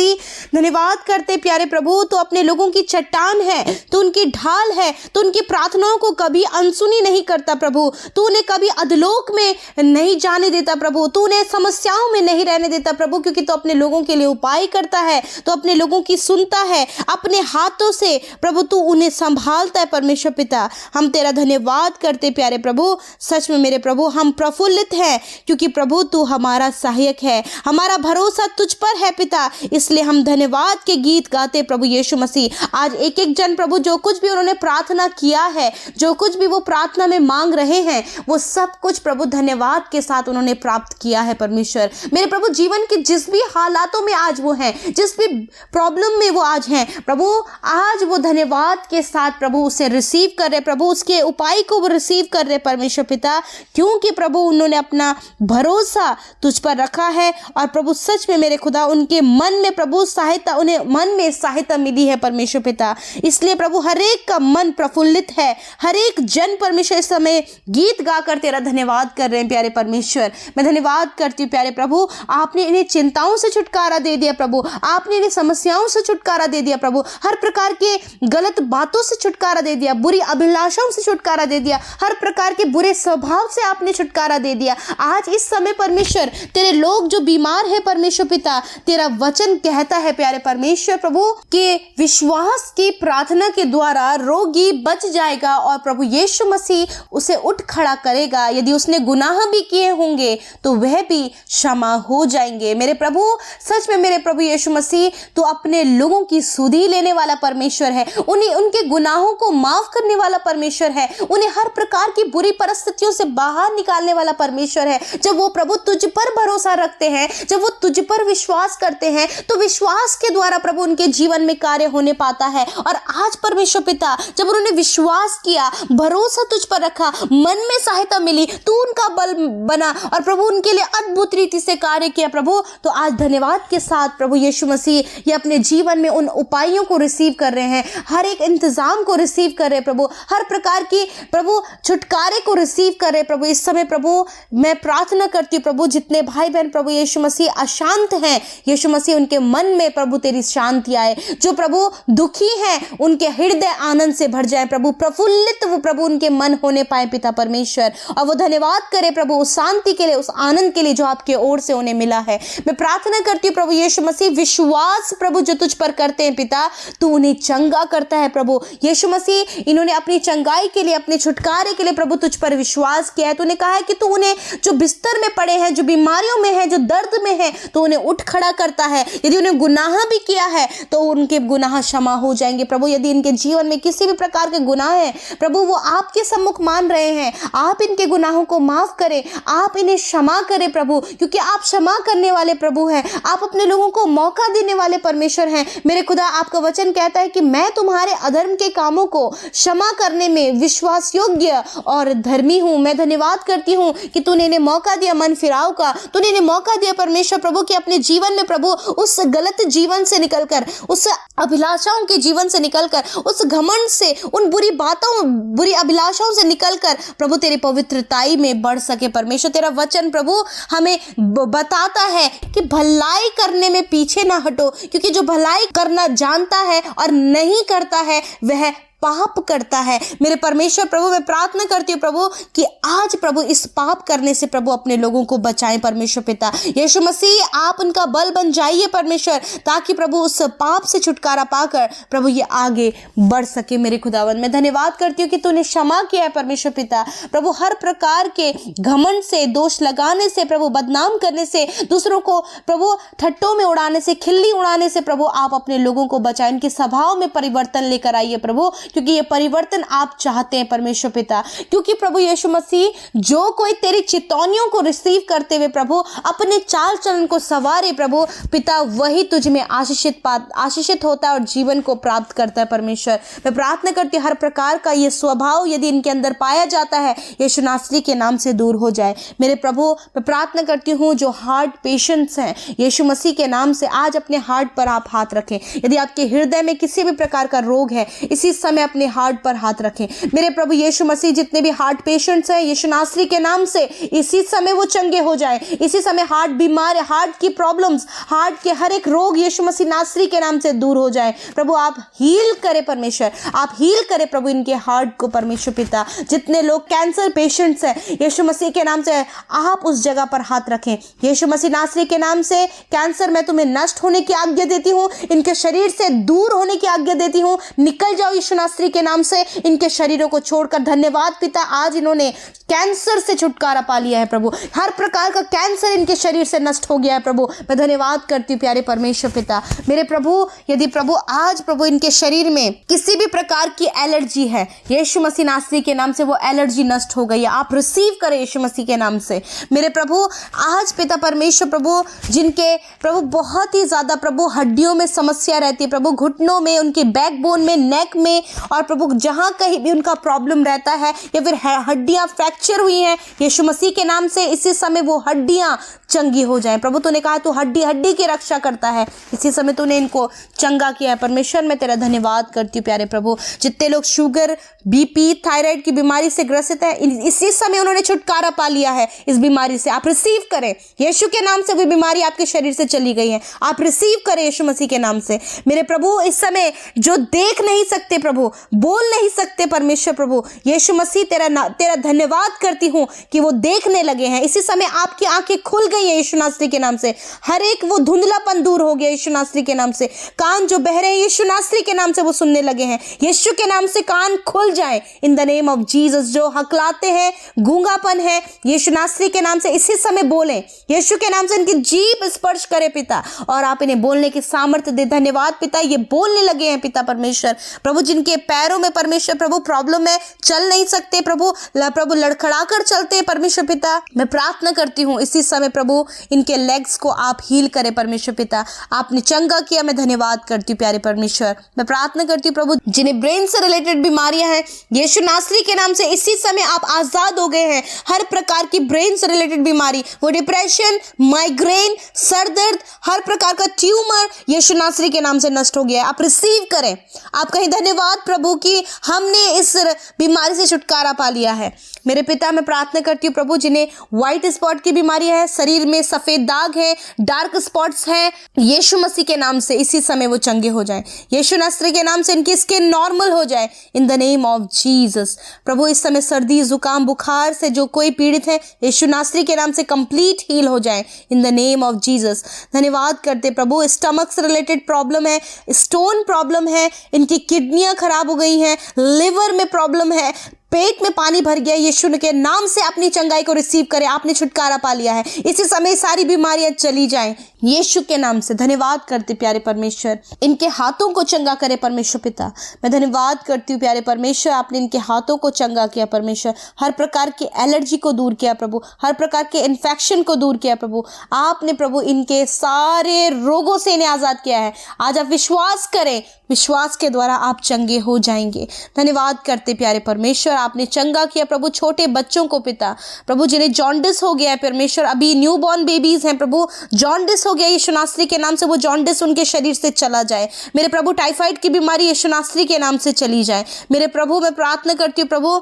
धन्यवाद करते प्यारे प्रभु, तू अपने लोगों की चट्टान है, तू उनकी ढाल है, तू उनकी प्रार्थनाओं को कभी अनसुनी नहीं करता प्रभु। तू उन्हें कभी अधलोक में नहीं जाने देता प्रभु, तू उन्हें समस्याओं में नहीं रहने देता प्रभु, क्योंकि तू अपने लोगों के लिए उपाय करता है, तो अपने लोगों की सुनता है, अपने हाथों से प्रभु तू उन्हें संभालता है। परमेश्वर पिता, हम तेरा धन्यवाद करते प्यारे प्रभु। सच में मेरे प्रभु हम प्रफुल्लित हैं, क्योंकि प्रभु तू हमारा सहायक है, हमारा भरोसा तुझ पर है पिता, इसलिए हम धन्यवाद के गीत गाते प्रभु यीशु मसीह। आज एक एक जन प्रभु जो कुछ भी उन्होंने प्रार्थना किया है, जो कुछ भी वो प्रार्थना में मांग रहे हैं, वो सब कुछ प्रभु धन्यवाद के साथ उन्होंने प्राप्त किया है। परमेश्वर मेरे प्रभु, जीवन के जिस भी हालातों में आज वो हैं, जिस भी प्रॉब्लम में वो आज हैं प्रभु, आज वो धन्यवाद के साथ प्रभु उसे रिसीव कर रहे प्रभु, उसके उपाय को वो रिसीव कर रहे परमेश्वर पिता, क्योंकि प्रभु उन्होंने अपना भरोसा तुझ पर रखा है। और प्रभु सच में मेरे खुदा, उनके मन में प्रभु सहायता, उन्हें मन में सहायता मिली है परमेश्वर पिता, इसलिए प्रभु हर एक का मन प्रफुल्लित है। हर एक जन परमेश्वर इस समय गीत गाकर तेरा धन्यवाद कर रहे हैं प्यारे परमेश्वर। मैं धन्यवाद करती हूँ प्यारे प्रभु, आपने इन्हें चिंताओं से छुटकारा दे दिया प्रभु, आपने इन्हें समस्याओं से छुटकारा दे दिया प्रभु, हर प्रकार के गलत बातों से छुटकारा दे दिया, बुरी अभिलाषाओं से छुटकारा दे दिया, हर प्रकार के बुरे स्वभाव से आपने छुटकारा दे दिया। आज इस समय परमेश्वर तेरे लोग जो बीमार है परमेश्वर पिता, तेरा वचन कहता है प्यारे परमेश्वर प्रभु कि विश्वास की प्रार्थना के द्वारा रोगी बच जाएगा और प्रभु यीशु मसीह उसे उठ खड़ा करेगा। यदि उसने गुनाह भी किए होंगे तो वह भी क्षमा हो जाएंगे। मेरे प्रभु सच में मेरे प्रभु यीशु मसीह, तो अपने लोगों की सुधि लेने वाला परमेश्वर है, उन्हें उनके गुनाहों को माफ करने वाला परमेश्वर है, उन्हें हर प्रकार की बुरी परिस्थितियों से बाहर निकालने वाला परमेश्वर है। जब वो प्रभु तुझ पर भरोसा रखते हैं, जब वो तुझ पर विश्वास करते हैं, तो विश्वास के द्वारा प्रभु उनके जीवन में कार्य होने पाता है। और आज परमेश्वर पिता, जब उन्होंने विश्वास किया, भरोसा तुझ पर रखा, मन में सहायता मिली, तू उनका बल बना और प्रभु उनके लिए अद्भुत रीति से कार्य किया प्रभु। तो आज धन्यवाद के साथ प्रभु यीशु मसीह ये अपने जीवन में उन उपायों को रिसीव कर रहे हैं, हर एक इंतजाम को रिसीव कर रहे हैं प्रभु, हर प्रकार की प्रभु छुटकारे को रिसीव कर रहे प्रभु। इस समय प्रभु मैं प्रार्थना करती हूँ प्रभु, जितने भाई बहन प्रभु यीशु मसीह अशांत हैं, यीशु मसीह उनके मन में प्रभु तेरी शांति आए, जो प्रभु दुखी हैं उनके हृदय आनंद से भर जाए प्रभु, प्रफुल्लित वो प्रभु उनके मन होने पाए पिता परमेश्वर, और वो धन्यवाद करे प्रभु उस शांति के लिए, उस आनंद के लिए जो आपके ओर से उन्हें मिला है। मैं प्रार्थना करती हूँ प्रभु यीशु मसीह, विश्वास प्रभु जो तुझ पर करते हैं पिता, तू उन्हें चंगा करता है प्रभु यीशु मसीह। इन्होंने अपनी चंगाई के लिए, अपने छुटकारे के लिए प्रभु तुझ पर विश्वास किया है। तूने कहा है कि तू उन्हें जो बिस्तर में पड़े हैं, जो बीमारियों में हैं, जो दर्द में हैं, तो उन्हें उठ खड़ा करता है। यदि उन्हें गुनाह भी किया है तो उनके गुनाह क्षमा हो जाएंगे प्रभु। यदि इनके जीवन में किसी भी प्रकार के गुनाह हैं प्रभु, वो आपके सम्मुख मान रहे हैं, आप इनके गुनाहों को माफ करें, आप इन्हें क्षमा करें प्रभु, क्योंकि आप क्षमा करने वाले प्रभु हैं, आप अपने लोगों को मौका देने वाले परमेश्वर हैं। मेरे खुदा, आपका वचन कहता है कि मैं तुम्हारे अधर्म के कामों को क्षमा करने में विश्वास योग्य और धर्मी हूं। मैं धन्यवाद करती हूं कि तूने इन्हें मौका दिया मन फिराव का, तूने इन्हें मौका दिया परमेश्वर प्रभु कि अपने जीवन में प्रभु उस गलत जीवन से निकलकर, उस अभिलाषाओं के जीवन से निकलकर, उस घमंड से, उन बुरी बातों, बुरी अभिलाषाओं से निकलकर प्रभु तेरी पवित्रताई में बढ़ सके परमेश्वर। तेरा वचन प्रभु हमें बताता है कि भलाई करने में पीछे ना हटो, क्योंकि जो भलाई करना जानता है और नहीं करता है वह पाप करता है। मेरे परमेश्वर प्रभु, मैं प्रार्थना करती हूँ प्रभु कि आज प्रभु इस पाप करने से प्रभु अपने लोगों को बचाएं परमेश्वर पिता यीशु मसीह। आप उनका बल बन जाइए परमेश्वर, ताकि प्रभु उस पाप से छुटकारा पाकर प्रभु ये आगे बढ़ सके। मेरे खुदावन, मैं धन्यवाद करती हूँ कि तूने क्षमा किया है परमेश्वर पिता प्रभु, हर प्रकार के घमंड से, दोष लगाने से प्रभु, बदनाम करने से, दूसरों को प्रभु ठट्टों में उड़ाने से, खिल्ली उड़ाने से प्रभु आप अपने लोगों को बचाएं। इनके स्वभाव में परिवर्तन लेकर आइए प्रभु, क्योंकि ये परिवर्तन आप चाहते हैं परमेश्वर पिता। क्योंकि प्रभु यीशु मसीह, जो कोई तेरी चेतावनियों को रिसीव करते हुए प्रभु अपने चाल चलन को सवारे प्रभु पिता, वही तुझ में आशीषित होता है और जीवन को प्राप्त करता है परमेश्वर। मैं प्रार्थना करती हूँ हर प्रकार का ये स्वभाव यदि इनके अंदर पाया जाता है, यीशु नासरी के नाम से दूर हो जाए। मेरे प्रभु मैं प्रार्थना करती हूँ जो हार्ट पेशेंट्स हैं, यीशु मसीह के नाम से आज अपने हार्ट पर आप हाथ रखें। यदि आपके हृदय में किसी भी प्रकार का रोग है, इसी समय अपने हार्ट पर हाथ रखें। मेरे प्रभु यीशु मसीह, जितने भी हार्ट पेशेंट्स हैं, यीशु नासरी के नाम से इसी समय वो चंगे हो जाएं। इसी समय हार्ट बीमार, हार्ट की प्रॉब्लम्स, हार्ट के हर एक रोग यीशु मसीह नासरी के नाम से दूर हो जाए। प्रभु आप हील करें परमेश्वर, आप हील करें प्रभु इनके हार्ट को परमेश्वर पिता। जितने लोग कैंसर पेशेंट्स हैं, यीशु मसीह के नाम से आप उस जगह पर हाथ रखें। यीशु मसीह नासरी के नाम से कैंसर मैं तुम्हें नष्ट होने की आज्ञा देती हूँ, इनके शरीर से दूर होने की आज्ञा देती हूँ। निकल जाओ यीशु नासरी के नाम से इनके शरीरों को छोड़कर। धन्यवाद पिता, आज इन्होंने कैंसर से छुटकारा पा लिया है प्रभु। हर प्रकार का कैंसर इनके शरीर से नष्ट हो गया है प्रभु। मैं धन्यवाद करती हूँ प्यारे परमेश्वर पिता। मेरे प्रभु, यदि प्रभु आज प्रभु इनके शरीर में किसी भी प्रकार की एलर्जी है, यीशु मसीह नासरी के नाम से वो एलर्जी नष्ट हो गई है। आप रिसीव करें यीशु मसीह के नाम से। मेरे प्रभु आज पिता परमेश्वर प्रभु, जिनके प्रभु बहुत ही ज्यादा प्रभु हड्डियों में समस्या रहती है प्रभु, घुटनों में, उनके बैकबोन में, नेक में, और प्रभु जहां कहीं भी उनका प्रॉब्लम रहता है या फिर हड्डियां फ्रैक्चर हुई हैं, यीशु मसीह के नाम से इसी समय वो हड्डियां चंगी हो जाएं। प्रभु तूने कहा तू हड्डी हड्डी की रक्षा करता है, इसी समय तूने इनको चंगा किया है परमेश्वर। मैं तेरा धन्यवाद करती हूँ प्यारे प्रभु। जितने लोग शुगर, बीपी, थायराइड की बीमारी से ग्रसित है, इसी समय उन्होंने छुटकारा पा लिया है इस बीमारी से। आप रिसीव करें यीशु के नाम से, वो बीमारी आपके शरीर से चली गई है। आप रिसीव करें यीशु मसीह के नाम से। मेरे प्रभु इस समय जो देख नहीं सकते प्रभु, बोल नहीं सकते परमेश्वर प्रभु, यीशु मसीह तेरा धन्यवाद करती हूँ कि वो देखने लगे हैं। इसी समय आपकी आंखें खुल गई है यीशु नासरी के नाम से। हर एक वो धुंधलापन दूर हो गया यीशु नासरी के नाम से। कान जो बहरे हैं यीशु नासरी के नाम से वो सुनने लगे हैं। यीशु के नाम से कान खुल जाए in the name of Jesus. जो हकलाते हैं, गूंगापन है, यीशु नासरी के नाम से इसी समय बोलें। यीशु के नाम से इनकी जीभ स्पर्श करे पिता, और आप इन्हें बोलने की सामर्थ्य दे। धन्यवाद पिता, ये बोलने लगे हैं पिता परमेश्वर प्रभु। जिनके पैरों में परमेश्वर प्रभु प्रॉब्लम है, चल नहीं सकते प्रभु, लड़खड़ा कर चलते हैं परमेश्वर पिता, मैं प्रार्थना करती हूँ इसी समय प्रभु इनके लेग्स को आप हील करें परमेश्वर पिता। आपने चंगा किया, मैं धन्यवाद करती हूँ प्यारे परमेश्वर। मैं प्रार्थना करती हूँ प्रभु, जिन्हें ब्रेन से रिलेटेड बीमारियां हैं, यीशु नासरी के नाम से इसी समय आप आजाद हो गए हैं। हर प्रकार की ब्रेन से रिलेटेड बीमारी, वो डिप्रेशन, माइग्रेन, सर दर्द, हर प्रकार का ट्यूमर यीशु नासरी के नाम से नष्ट हो गया है। आप रिसीव करें। आप कहें धन्यवाद प्रभु कि हमने इस बीमारी से छुटकारा पा लिया है। मेरे पिता मैं प्रार्थना करती हूँ प्रभु, जिन्हें व्हाइट स्पॉट की बीमारी है, शरीर में सफेद दाग है, डार्क स्पॉट्स हैं, यीशु मसीह के नाम से इसी समय वो चंगे हो जाएं। यीशु नासरी के नाम से इनकी स्किन नॉर्मल हो जाए in the name of Jesus. प्रभु इस समय सर्दी, जुकाम, बुखार से जो कोई पीड़ित है, यीशु नासरी के नाम से कंप्लीट हील हो जाए in the name of Jesus. धन्यवाद करते प्रभु। स्टमक से रिलेटेड प्रॉब्लम है, स्टोन प्रॉब्लम है, इनकी किडनियां खराब हो गई हैं, लिवर में प्रॉब्लम है, पेट में पानी भर गया, यीशु के नाम से अपनी चंगाई को रिसीव करें। आपने छुटकारा पा लिया है, इसी समय सारी बीमारियां चली जाएं यीशु के नाम से। धन्यवाद करते प्यारे परमेश्वर, इनके हाथों को चंगा करे परमेश्वर पिता। मैं धन्यवाद करती हूँ प्यारे परमेश्वर, आपने इनके हाथों को चंगा किया परमेश्वर। हर प्रकार की एलर्जी को दूर किया प्रभु, हर प्रकार के इन्फेक्शन को दूर किया प्रभु। आपने प्रभु इनके सारे रोगों से इन्हें आजाद किया है। आज आप विश्वास करें, विश्वास के द्वारा आप चंगे हो जाएंगे। धन्यवाद करते प्यारे परमेश्वर, आपने चंगा किया प्रभु छोटे बच्चों को पिता, प्रभु जिन्हें जॉन्डिस हो गया है परमेश्वर, अभी न्यू बॉर्न बेबीज हैं प्रभु, जॉन्डिस हो गया, यीशु नासरी के नाम से वो जॉन्डिस उनके शरीर से चला जाए। मेरे प्रभु टाइफाइड की बीमारी यीशु नासरी के नाम से चली जाए। मेरे प्रभु मैं प्रार्थना करती हूँ प्रभु,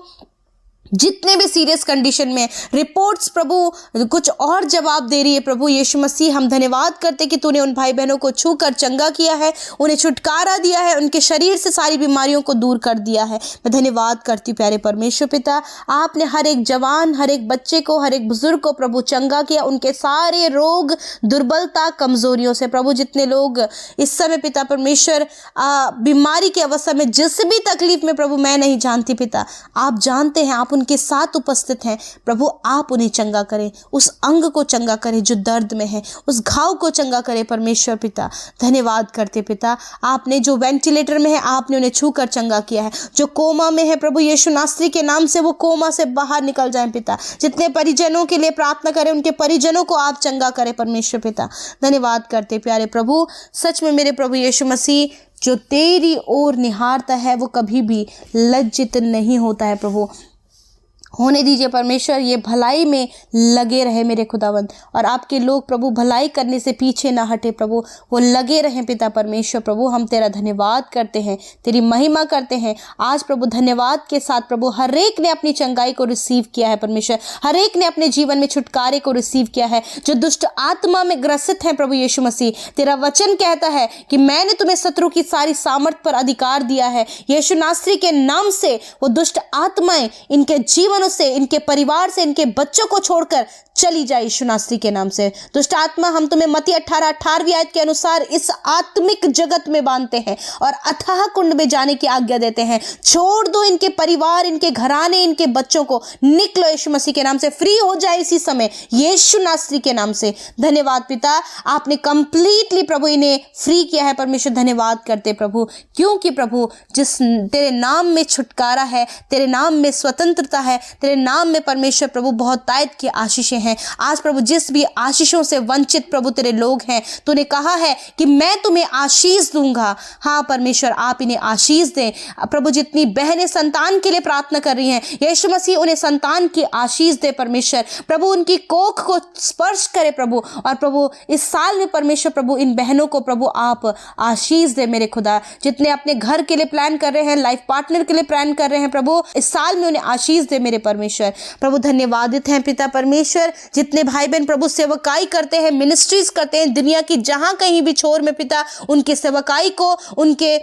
जितने भी सीरियस कंडीशन में रिपोर्ट्स प्रभु कुछ और जवाब दे रही है प्रभु यीशु मसीह, हम धन्यवाद करते कि तूने उन भाई बहनों को छू कर चंगा किया है, उन्हें छुटकारा दिया है, उनके शरीर से सारी बीमारियों को दूर कर दिया है। मैं धन्यवाद करती हूँ प्यारे परमेश्वर पिता, आपने हर एक जवान, हर एक बच्चे को, हर एक बुजुर्ग को प्रभु चंगा किया, उनके सारे रोग, दुर्बलता, कमजोरियों से प्रभु। जितने लोग इस समय पिता परमेश्वर बीमारी की अवस्था में, जिस भी तकलीफ में प्रभु मैं नहीं जानती पिता, आप जानते हैं, आप उनकी उनके साथ उपस्थित हैं, प्रभु आप उन्हें चंगा करें, उस अंग को चंगा करें जो दर्द में है, उस घाव को चंगा करें परमेश्वर पिता। धन्यवाद करते पिता, आपने जो वेंटिलेटर में है आपने उन्हें छू कर चंगा किया है, जो कोमा में है प्रभु यीशु नासरी के नाम से वो कोमा से बाहर निकल जाएं पिता। जितने परिजनों के लिए प्रार्थना करें उनके परिजनों को आप चंगा करें परमेश्वर पिता। धन्यवाद करते प्यारे प्रभु, सच में मेरे प्रभु यीशु मसीह जो तेरी ओर निहारता है वो कभी भी लज्जित नहीं होता है प्रभु। होने दीजिए परमेश्वर, ये भलाई में लगे रहे मेरे खुदावंद, और आपके लोग प्रभु भलाई करने से पीछे ना हटे प्रभु, वो लगे रहें पिता परमेश्वर। प्रभु हम तेरा धन्यवाद करते हैं, तेरी महिमा करते हैं। आज प्रभु धन्यवाद के साथ प्रभु हर एक ने अपनी चंगाई को रिसीव किया है परमेश्वर, हर एक ने अपने जीवन में छुटकारे को रिसीव किया है। जो दुष्ट आत्मा में ग्रसित हैं प्रभु यीशु मसीह, तेरा वचन कहता है कि मैंने तुम्हें शत्रु की सारी सामर्थ पर अधिकार दिया है। यीशु नासरी के नाम से वो दुष्ट आत्माएं इनके जीवन से, इनके परिवार से, इनके बच्चों को छोड़कर चली जाए यीशु नासरी के नाम से। दुष्ट आत्मा हम तुम्हें मत्ती 18:18 आयत के अनुसार इस आत्मिक जगत में बांधते हैं और अथाह कुंड में जाने की आज्ञा देते हैं। छोड़ दो इनके परिवार, इनके घराने, इनके बच्चों को, निकलो यीशु मसीह के नाम से, फ्री हो जाए इसी समय यीशु नासरी के नाम से। धन्यवाद पिता, आपने कंप्लीटली प्रभु इन्हें फ्री किया है परमेश्वर। धन्यवाद करते प्रभु, क्योंकि प्रभु जिस तेरे नाम में छुटकारा है, तेरे नाम में स्वतंत्रता है, तेरे नाम में परमेश्वर प्रभु बहुत तायत की आशीषें हैं। आज प्रभु जिस भी आशीषों से वंचित प्रभु तेरे लोग हैं, तूने कहा है कि मैं तुम्हें आशीष दूंगा। हाँ परमेश्वर, आप इन्हें आशीष दें प्रभु। जितनी बहनें संतान के लिए प्रार्थना कर रही हैं, यीशु मसीह उन्हें संतान की आशीष दे परमेश्वर। प्रभु उनकी कोख को स्पर्श करे प्रभु, और प्रभु इस साल में परमेश्वर प्रभु इन बहनों को प्रभु आप आशीष दे मेरे खुदा। जितने अपने घर के लिए प्लान कर रहे हैं, लाइफ पार्टनर के लिए प्लान कर रहे हैं प्रभु, इस साल में उन्हें आशीष दे मेरे परमेश्वर। प्रभु धन्यवादित हैं पिता परमेश्वर। जितने भाई बहन प्रभु सेवकाई करते हैं, मिनिस्ट्रीज करते हैं दुनिया की जहां कहीं भी छोर में पिता, उनके सेवकाई को, उनके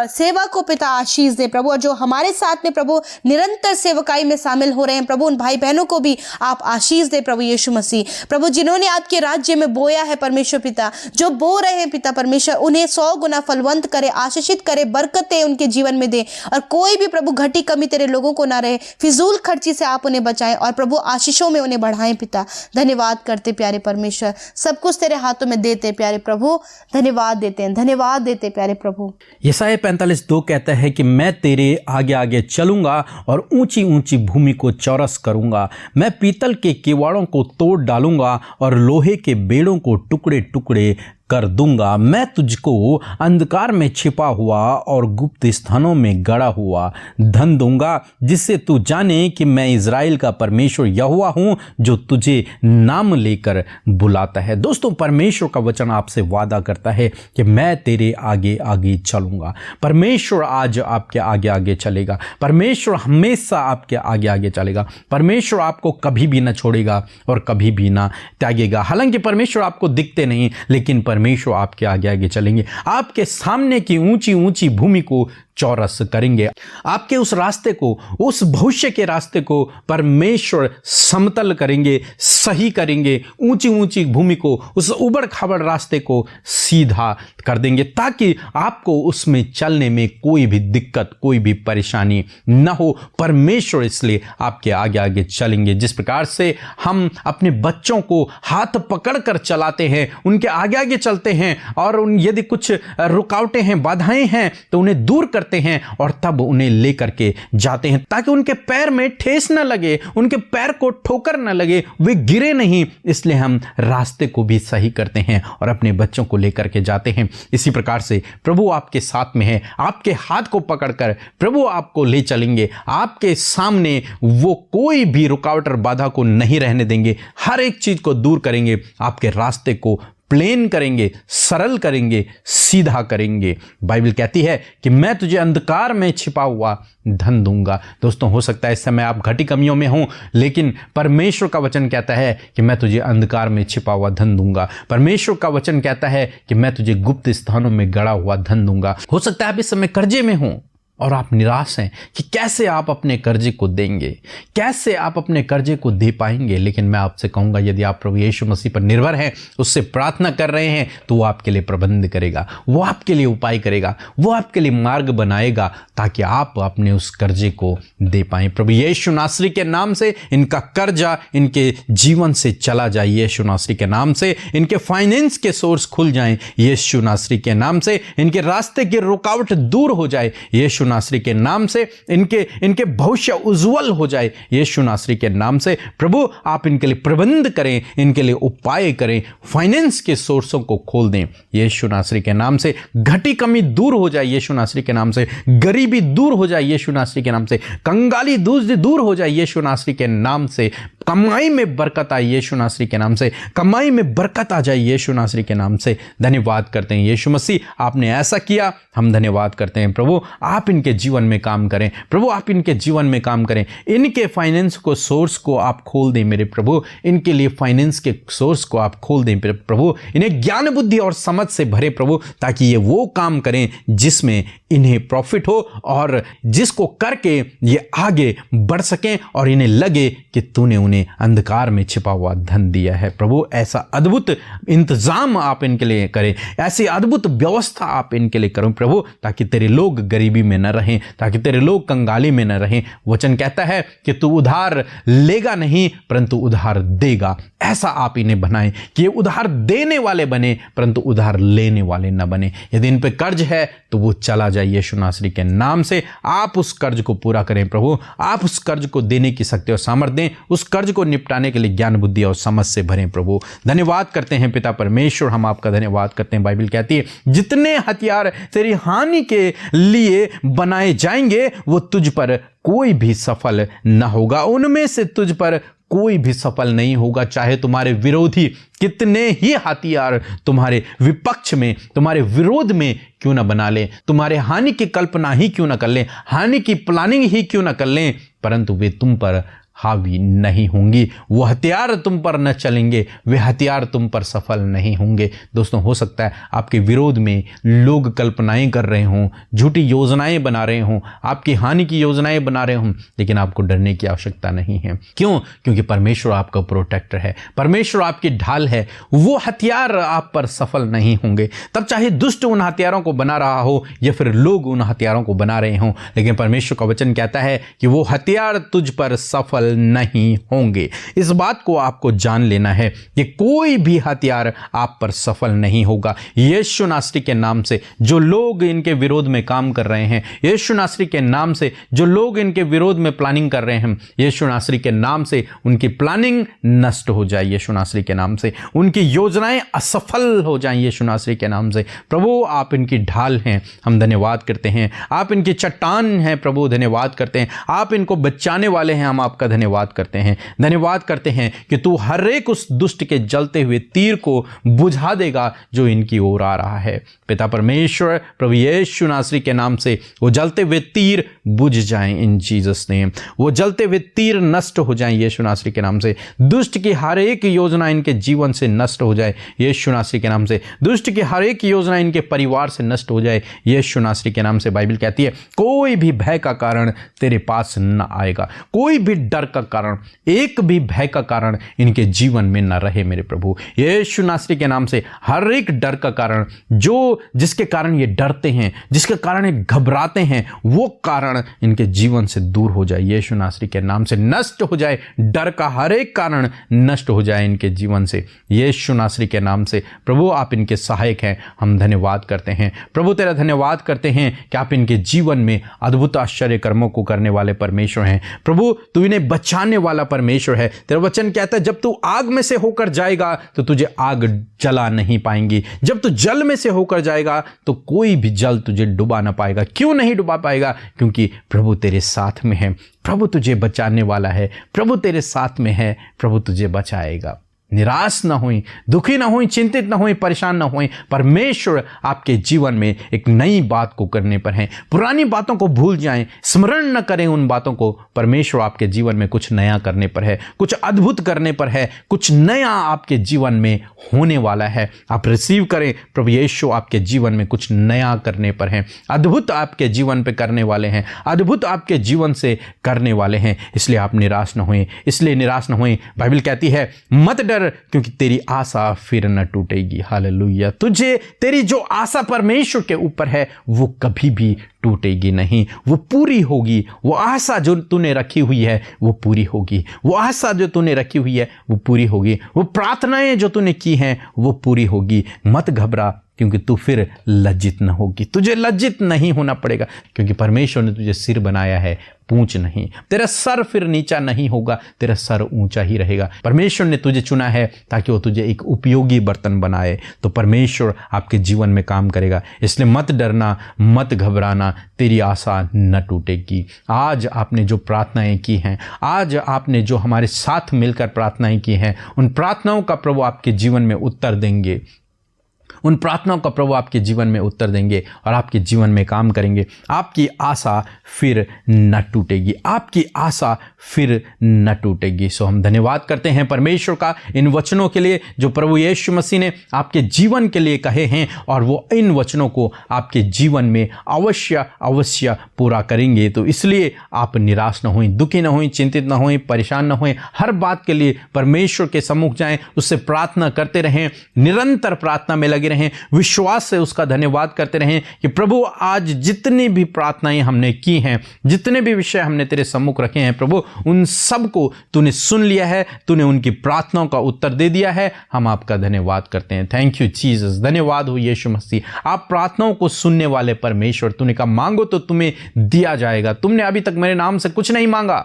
सेवा को पिता आशीष दे प्रभु। और जो हमारे साथ में प्रभु निरंतर सेवकाई में शामिल हो रहे हैं प्रभु, उन भाई बहनों को भी आप आशीष दे प्रभु यीशु मसीह। प्रभु जिन्होंने आपके राज्य में बोया है परमेश्वर पिता, जो बो रहे हैं पिता परमेश्वर, उन्हें 100 गुना फलवंत करे, आशीषित करे, बरकतें उनके जीवन में दे, और कोई भी प्रभु घटी कमी तेरे लोगों को ना रहे। फिजूल खर्ची से आप उन्हें बचाएं और प्रभु आशीषों में उन्हें बढ़ाएं पिता। धन्यवाद करते प्यारे परमेश्वर, सब कुछ तेरे हाथों में देते प्यारे प्रभु। धन्यवाद देते हैं, धन्यवाद देते प्यारे प्रभु। यशायाह 45:2 कहता है कि मैं तेरे आगे आगे चलूंगा और ऊंची ऊंची भूमि को चौरस करूंगा। मैं पीतल के किवाड़ों को तोड़ डालूंगा और लोहे के बेड़ों को टुकड़े टुकड़े कर दूंगा। मैं तुझको अंधकार में छिपा हुआ और गुप्त स्थानों में गड़ा हुआ धन दूंगा, जिससे तू जाने कि मैं इज़राइल का परमेश्वर यहोवा हूँ, जो तुझे नाम लेकर बुलाता है। दोस्तों, परमेश्वर का वचन आपसे वादा करता है कि मैं तेरे आगे आगे चलूंगा। परमेश्वर आज आपके आगे आगे चलेगा। परमेश्वर हमेशा आपके आगे आगे चलेगा। परमेश्वर आपको कभी भी ना छोड़ेगा और कभी भी ना त्यागेगा। हालांकि परमेश्वर आपको दिखते नहीं, लेकिन परमेश्वर आपके आगे आगे चलेंगे, आपके सामने की ऊंची ऊंची भूमि को चौरस करेंगे। आपके उस रास्ते को, उस भविष्य के रास्ते को परमेश्वर समतल करेंगे, सही करेंगे। ऊंची ऊंची भूमि को, उस उबड़ खाबड़ रास्ते को सीधा कर देंगे, ताकि आपको उसमें चलने में कोई भी दिक्कत, कोई भी परेशानी न हो। परमेश्वर इसलिए आपके आगे आगे चलेंगे। जिस प्रकार से हम अपने बच्चों को हाथ पकड़कर चलाते हैं, उनके आगे आगे चलते हैं, और यदि कुछ रुकावटें हैं, बाधाएं हैं, तो उन्हें दूर करते हैं और तब उन्हें लेकर के जाते हैं, ताकि उनके पैर में ठेस न लगे, उनके पैर को ठोकर न लगे, वे गिरे नहीं। इसलिए हम रास्ते को भी सही करते हैं और अपने बच्चों को लेकर के जाते हैं। इसी प्रकार से प्रभु आपके साथ में है, आपके हाथ को पकड़कर प्रभु आपको ले चलेंगे। आपके सामने वो कोई भी रुकावट और बाधा को नहीं रहने देंगे, हर एक चीज को दूर करेंगे, आपके रास्ते को प्लेन करेंगे, सरल करेंगे, सीधा करेंगे। बाइबल कहती है कि मैं तुझे अंधकार में छिपा हुआ धन दूंगा। दोस्तों, हो सकता है इस समय आप घटी कमियों में हों, लेकिन परमेश्वर का वचन कहता है कि मैं तुझे अंधकार में छिपा हुआ धन दूंगा। परमेश्वर का वचन कहता है कि मैं तुझे गुप्त स्थानों में गड़ा हुआ धन दूंगा। हो सकता है आप इस समय कर्जे में हों, और आप निराश हैं कि कैसे आप अपने कर्जे को देंगे, कैसे आप अपने कर्जे को दे पाएंगे। लेकिन मैं आपसे कहूँगा, यदि आप प्रभु यीशु मसीह पर निर्भर हैं, उससे प्रार्थना कर रहे हैं, तो वो आपके लिए प्रबंध करेगा, वो आपके लिए उपाय करेगा, वो आपके लिए मार्ग बनाएगा ताकि आप अपने उस कर्जे को दे पाएं। प्रभु यीशु नासरी के नाम से इनका कर्जा इनके जीवन से चला जाए, यीशु नासरी के नाम से इनके फाइनेंस के सोर्स खुल जाएं, यीशु नासरी के नाम से इनके रास्ते की रुकावट दूर हो जाए, यीशु नासरी के नाम से इनके भविष्य उज्जवल हो जाए, यीशु नासरी के नाम से प्रभु आप इनके लिए प्रबंध करें, इनके लिए उपाय करें, फाइनेंस के सोर्सों को खोल दें, यीशु नासरी के नाम से घटी कमी दूर हो जाए, यीशु नासरी के नाम से गरीबी दूर हो जाए, यीशु नासरी के नाम से कंगाली दूर हो जाए, यीशु नासरी के नाम से कमाई में बरकत आए, यीशु नासरी के नाम से कमाई में बरकत आ जाए, यीशु नासरी के नाम से। धन्यवाद करते हैं यीशु मसीह, आपने ऐसा किया, हम धन्यवाद करते हैं प्रभु। आप इनके जीवन में काम करें प्रभु, आप इनके जीवन में काम करें, इनके फाइनेंस को सोर्स को आप खोल दें मेरे प्रभु, इनके लिए फाइनेंस के सोर्स को आप खोल दें प्रभु, इन्हें ज्ञान बुद्धि और समझ से भरे प्रभु, ताकि ये वो काम करें जिसमें इन्हें प्रॉफिट हो और जिसको करके ये आगे बढ़ सकें और इन्हें लगे कि तूने उन्हें अंधकार में छिपा हुआ धन दिया है। प्रभु ऐसा अद्भुत इंतजाम आप इनके लिए करें, ऐसी अद्भुत व्यवस्था आप इनके लिए करो प्रभु, ताकि तेरे लोग गरीबी में न रहें, ताकि तेरे लोग कंगाली में न रहें। वचन कहता है कि तू उधार लेगा नहीं परंतु उधार देगा। ऐसा आप इन्हें बनाएं कि ये उधार देने वाले बने परंतु उधार लेने वाले न बने। यदि इन पे कर्ज है तो वो चला जाए, यीशु नासरी के नाम से आप उस कर्ज को पूरा करें प्रभु, आप उस कर्ज को देने की शक्ति और सामर्थ्य दें, उस कर्ज को निपटाने के लिए ज्ञान बुद्धि और समझ से भरें प्रभु। धन्यवाद करते हैं पिता परमेश्वर, हम आपका धन्यवाद करते हैं। बाइबल कहती है जितने हथियार तेरी हानि के लिए बनाए जाएंगे वो तुझ पर कोई भी सफल न होगा, उनमें से तुझ पर कोई भी सफल नहीं होगा। चाहे तुम्हारे विरोधी कितने ही हथियार तुम्हारे विपक्ष में, तुम्हारे विरोध में क्यों ना बना ले, तुम्हारे हानि की कल्पना ही क्यों ना कर लें, हानि की प्लानिंग ही क्यों ना कर लें, परंतु वे तुम पर हावी नहीं होंगी, वो हथियार तुम पर न चलेंगे, वे हथियार तुम पर सफल नहीं होंगे। दोस्तों, हो सकता है आपके विरोध में लोग कल्पनाएं कर रहे हों, झूठी योजनाएं बना रहे हों, आपकी हानि की योजनाएं बना रहे हों, लेकिन आपको डरने की आवश्यकता नहीं है। क्यों? क्योंकि परमेश्वर आपका प्रोटेक्टर है, परमेश्वर आपकी ढाल है, वो हथियार आप पर सफल नहीं होंगे। तब चाहे दुष्ट उन हथियारों को बना रहा हो या फिर लोग उन हथियारों को बना रहे हों, लेकिन परमेश्वर का वचन कहता है कि वो हथियार तुझ पर सफल नहीं होंगे। इस बात को आपको जान लेना है कि कोई भी हथियार आप पर सफल नहीं होगा। यीशु नासरी के नाम से जो लोग इनके विरोध में काम कर रहे हैं, यीशु नासरी के नाम से जो लोग इनके विरोध में प्लानिंग कर रहे हैं, यीशु नासरी के नाम से उनकी प्लानिंग नष्ट हो जाए, यीशु नासरी के नाम से उनकी योजनाएं असफल हो जाएं, यीशु नासरी के नाम से। प्रभु आप इनकी ढाल हैं, हम धन्यवाद करते हैं। आप इनकी चट्टान हैं प्रभु, धन्यवाद करते हैं। आप इनको बचाने वाले हैं, हम आपका धन्यवाद करते हैं। धन्यवाद करते हैं कि तू हर एक उस दुष्ट के जलते हुए तीर को बुझा देगा जो इनकी ओर आ रहा है। पिता परमेश्वर, प्रभु यीशु नासरी के नाम से वो जलते हुए तीर बुझ जाएं इन जीसस नेम, वो जलते हुए तीर नष्ट हो जाएं यीशु नासरी के नाम से। दुष्ट की हर एक योजना इनके जीवन से नष्ट हो जाए यीशु नासरी के नाम से। दुष्ट की हर एक योजना इनके परिवार से नष्ट हो जाए यीशु नासरी के नाम से। बाइबल कहती है कोई भी भय का कारण तेरे पास न आएगा, कोई भी डर का कारण, एक भी भय का कारण इनके जीवन में न रहे मेरे प्रभु। यीशु नासरी के नाम से हर एक डर का कारण, जो जिसके कारण ये डरते हैं, जिसके कारण ये घबराते हैं, वो कारण इनके जीवन से दूर हो जाए यीशु नासरी के नाम से, नष्ट हो जाए। डर का हर एक कारण नष्ट हो जाए इनके जीवन से यीशु नासरी के नाम से। प्रभु आप इनके सहायक हैं, हम धन्यवाद करते हैं प्रभु, तेरा धन्यवाद करते हैं कि आप इनके जीवन में अद्भुत आश्चर्य कर्मों को करने वाले परमेश्वर हैं। प्रभु तू इन्हें बचाने वाला परमेश्वर है। तेरा वचन कहता है जब तू आग में से होकर जाएगा तो तुझे आग जला नहीं पाएंगी, जब तू जल में से होकर जाएगा तो कोई भी जल तुझे डुबा ना पाएगा। क्यों नहीं डुबा पाएगा? क्योंकि प्रभु तेरे साथ में है, प्रभु तुझे बचाने वाला है, प्रभु तेरे साथ में है, प्रभु तुझे बचाएगा। निराश ना होएं, दुखी ना होएं, चिंतित ना होएं, परेशान ना होएं। परमेश्वर आपके जीवन में एक नई बात को करने पर है। पुरानी बातों को भूल जाएं, स्मरण न करें उन बातों को। परमेश्वर आपके जीवन में कुछ नया करने पर है, कुछ अद्भुत करने पर है, कुछ नया आपके जीवन में होने वाला है। आप रिसीव करें, प्रभु यीशु आपके जीवन में कुछ नया करने पर है, अद्भुत आपके जीवन पे करने वाले हैं, अद्भुत आपके जीवन से करने वाले हैं। इसलिए आप निराश न होएं, इसलिए निराश न होएं। बाइबल कहती है मत डर, क्योंकि तेरी आशा फिर न टूटेगी। हालेलुया। तुझे तेरी जो आशा परमेश्वर के ऊपर है वो कभी भी टूटेगी नहीं, वो पूरी होगी। वो आशा जो तूने रखी हुई है वो पूरी होगी, वो आशा जो तूने रखी हुई है वो पूरी होगी, वो प्रार्थनाएं जो तूने की हैं वो पूरी होगी। मत घबरा, क्योंकि तू फिर लज्जित न होगी। तुझे लज्जित नहीं होना पड़ेगा, क्योंकि परमेश्वर ने तुझे सिर बनाया है, पूंछ नहीं। तेरा सर फिर नीचा नहीं होगा, तेरा सर ऊंचा ही रहेगा। परमेश्वर ने तुझे चुना है ताकि वो तुझे एक उपयोगी बर्तन बनाए, तो परमेश्वर आपके जीवन में काम करेगा। इसलिए मत डरना, मत घबराना, तेरी आशा न टूटेगी। आज आपने जो प्रार्थनाएं की हैं, आज आपने जो हमारे साथ मिलकर प्रार्थनाएं की हैं, उन प्रार्थनाओं का प्रभु आपके जीवन में उत्तर देंगे, उन प्रार्थनाओं का प्रभु आपके जीवन में उत्तर देंगे और आपके जीवन में काम करेंगे। आपकी आशा फिर न टूटेगी, आपकी आशा फिर न टूटेगी। सो हम धन्यवाद करते हैं परमेश्वर का इन वचनों के लिए जो प्रभु यीशु मसीह ने आपके जीवन के लिए कहे हैं, और वो इन वचनों को आपके जीवन में अवश्य अवश्य पूरा करेंगे। तो इसलिए आप निराश न हों, दुखी न हों, चिंतित न हों, परेशान न हों। हर बात के लिए परमेश्वर के सम्मुख जाएं, उससे प्रार्थना करते रहें, निरंतर प्रार्थना में लगे रहें, विश्वास से उसका धन्यवाद करते रहें कि प्रभु आज जितनी भी प्रार्थनाएं हमने की हैं, जितने भी विषय हमने तेरे सम्मुख रखे हैं प्रभु, उन सब को तूने सुन लिया है, तूने उनकी प्रार्थनाओं का उत्तर दे दिया है। हम आपका धन्यवाद करते हैं। Thank you Jesus. धन्यवाद हो यीशु मसीह। आप प्रार्थनाओं को सुनने वाले परमेश्वर। तूने कहा मांगो तो तुम्हें दिया जाएगा। तुमने अभी तक मेरे नाम से कुछ नहीं मांगा,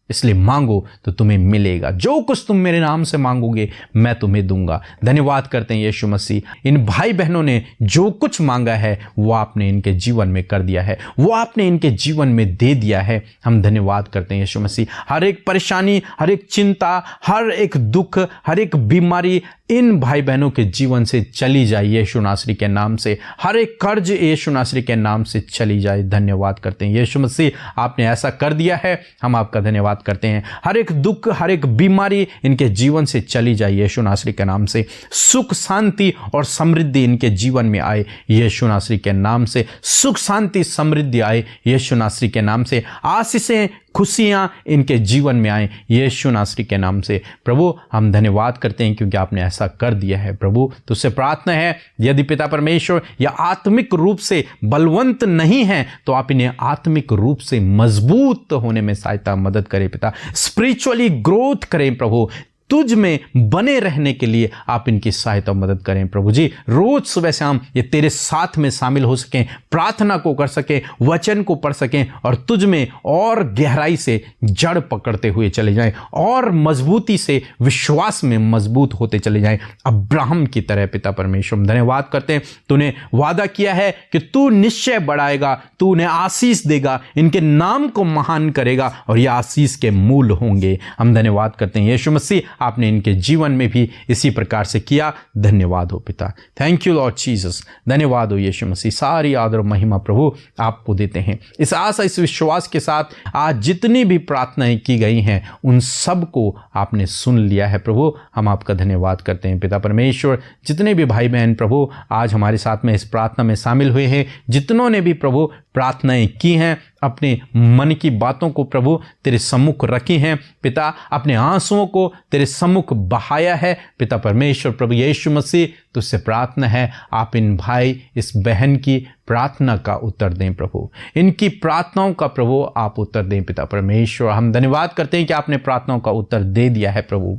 इसलिए मांगो तो तुम्हें मिलेगा। जो कुछ तुम मेरे नाम से मांगोगे मैं तुम्हें दूंगा। धन्यवाद करते हैं यीशु मसीह। इन भाई बहनों ने जो कुछ मांगा है वो आपने इनके जीवन में कर दिया है, वो आपने इनके जीवन में दे दिया है। हम धन्यवाद करते हैं यीशु मसीह। हर एक परेशानी, हर एक चिंता, हर एक दुख, हर एक बीमारी इन भाई बहनों के जीवन से चली जाए यीशु नासरी के नाम से। हर एक कर्ज यीशु नासरी के नाम से चली जाए। धन्यवाद करते हैं यीशु मसीह, आपने ऐसा कर दिया है। हम आपका धन्यवाद करते हैं। हर एक दुख, हर एक बीमारी इनके जीवन से चली जाए यीशु नासरी के नाम से। सुख, शांति और समृद्धि इनके जीवन में आए यीशु नासरी के नाम से। सुख, शांति, समृद्धि आए यीशु नासरी के नाम से। आशीषें, खुशियां इनके जीवन में आए यीशु नासरी के नाम से। प्रभु हम धन्यवाद करते हैं क्योंकि आपने ऐसा कर दिया है। प्रभु तुझसे प्रार्थना है, यदि पिता परमेश्वर या आत्मिक रूप से बलवंत नहीं है तो आप इन्हें आत्मिक रूप से मजबूत होने में सहायता मदद करें पिता। स्पिरिचुअली ग्रोथ करें प्रभु, तुझ में बने रहने के लिए आप इनकी सहायता मदद करें प्रभु जी। रोज सुबह शाम ये तेरे साथ में शामिल हो सकें, प्रार्थना को कर सकें, वचन को पढ़ सकें और तुझ में और गहराई से जड़ पकड़ते हुए चले जाएं और मजबूती से विश्वास में मजबूत होते चले जाएं अब्राहम की तरह। पिता परमेश्वर धन्यवाद करते हैं, तूने वादा किया है कि तू निश्चय बढ़ाएगा, तू उन्हें आशीष देगा, इनके नाम को महान करेगा और ये आशीष के मूल होंगे। हम धन्यवाद करते हैं यीशु मसीह, आपने इनके जीवन में भी इसी प्रकार से किया। धन्यवाद हो पिता। Thank you Lord Jesus. धन्यवाद हो यीशु मसीह। सारी आदर और महिमा प्रभु आपको देते हैं। इस आशा, इस विश्वास के साथ आज जितनी भी प्रार्थनाएं की गई हैं उन सब को आपने सुन लिया है प्रभु। हम आपका धन्यवाद करते हैं पिता परमेश्वर। जितने भी भाई बहन प्रभु आज हमारे साथ में इस प्रार्थना में शामिल हुए हैं, जितनों ने भी प्रभु प्रार्थनाएं की हैं, अपने मन की बातों को प्रभु तेरे सम्मुख रखी हैं पिता, अपने आंसुओं को तेरे सम्मुख बहाया है पिता परमेश्वर। प्रभु यीशु मसीह तुझसे प्रार्थना है, आप इन भाई, इस बहन की प्रार्थना का उत्तर दें प्रभु, इनकी प्रार्थनाओं का प्रभु आप उत्तर दें पिता परमेश्वर। हम धन्यवाद करते हैं कि आपने प्रार्थनाओं का उत्तर दे दिया है प्रभु।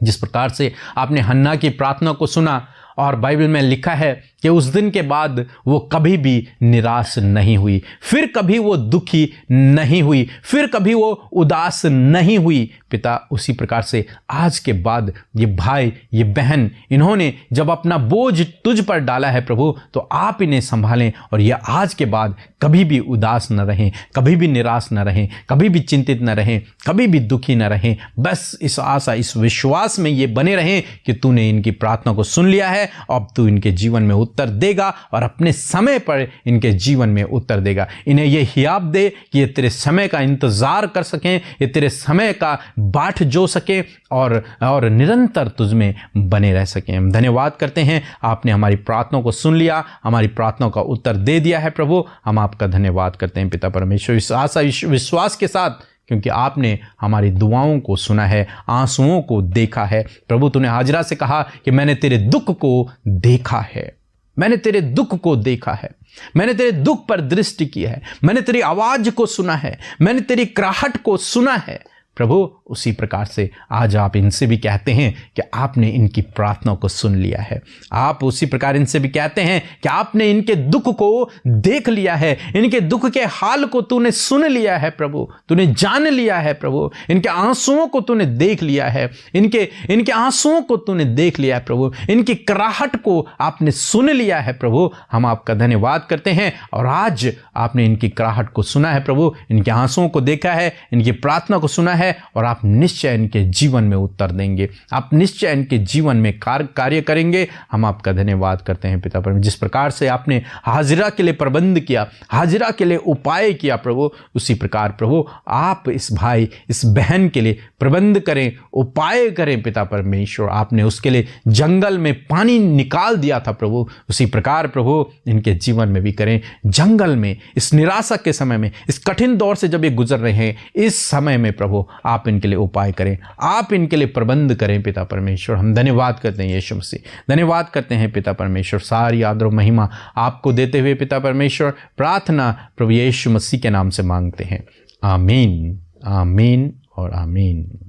जिस प्रकार से आपने हन्ना की प्रार्थना को सुना और बाइबल में लिखा है कि उस दिन के बाद वो कभी भी निराश नहीं हुई, फिर कभी वो दुखी नहीं हुई, फिर कभी वो उदास नहीं हुई। पिता, उसी प्रकार से आज के बाद ये भाई, ये बहन, इन्होंने जब अपना बोझ तुझ पर डाला है प्रभु, तो आप इन्हें संभालें और ये आज के बाद कभी भी उदास न रहें, कभी भी निराश न रहें, कभी भी चिंतित न रहें, कभी भी दुखी न रहें। बस इस आशा, इस विश्वास में ये बने रहें कि तूने इनकी प्रार्थना को सुन लिया है, अब तू इनके जीवन में उत्तर देगा और अपने समय पर इनके जीवन में उत्तर देगा। इन्हें ये हियाब दे कि ये तेरे समय का इंतजार कर सकें, ये तेरे समय का बाट जो सके और निरंतर तुझ में बने रह सकें। हम धन्यवाद करते हैं, आपने हमारी प्रार्थना को सुन लिया, हमारी प्रार्थना का उत्तर दे दिया है प्रभु। हम आपका धन्यवाद करते हैं पिता परमेश्वर, इस आशा विश्वास के साथ, क्योंकि आपने हमारी दुआओं को सुना है, आंसुओं को देखा है। प्रभु, तूने हाजिरा से कहा कि मैंने तेरे दुख को देखा है, मैंने तेरे दुख को देखा है, मैंने तेरे दुख पर दृष्टि की है, मैंने तेरी आवाज को सुना है, मैंने तेरी कराहट को सुना है। प्रभु, उसी प्रकार से आज आप इनसे भी कहते हैं कि आपने इनकी प्रार्थना को सुन लिया है। आप उसी प्रकार इनसे भी कहते हैं कि आपने इनके दुख को देख लिया है, इनके दुख के हाल को तूने सुन लिया है प्रभु, तूने जान लिया है प्रभु, इनके आंसुओं को तूने देख लिया है, इनके आंसुओं को तूने देख लिया है प्रभु, इनकी कराहट को आपने सुन लिया है प्रभु। हम आपका धन्यवाद करते हैं और आज आपने इनकी कराहट को सुना है प्रभु, इनके आंसुओं को देखा है, इनकी प्रार्थना को सुना है और आप निश्चय इनके जीवन में उत्तर देंगे, आप निश्चय इनके जीवन में कार्य करेंगे। हम आपका धन्यवाद करते हैं पिता परमेश्वर, जिस प्रकार से आपने हाजिरा के लिए प्रबंध किया, हाजिरा के लिए उपाय किया प्रभु, उसी प्रकार प्रभु आप इस भाई, इस बहन के लिए प्रबंध करें, उपाय करें पिता परमेश्वर। आपने उसके लिए जंगल में पानी निकाल दिया था प्रभु, उसी प्रकार प्रभु इनके जीवन में भी करें। जंगल में, इस निराशा के समय में, इस कठिन दौर से जब ये गुजर रहे हैं, इस समय में प्रभु आप इनके लिए उपाय करें, आप इनके लिए प्रबंध करें पिता परमेश्वर। हम धन्यवाद करते हैं यीशु मसीह, धन्यवाद करते हैं पिता परमेश्वर। सारी आदर और महिमा आपको देते हुए पिता परमेश्वर प्रार्थना प्रभु यीशु मसीह के नाम से मांगते हैं। आमीन, आमीन और आमीन।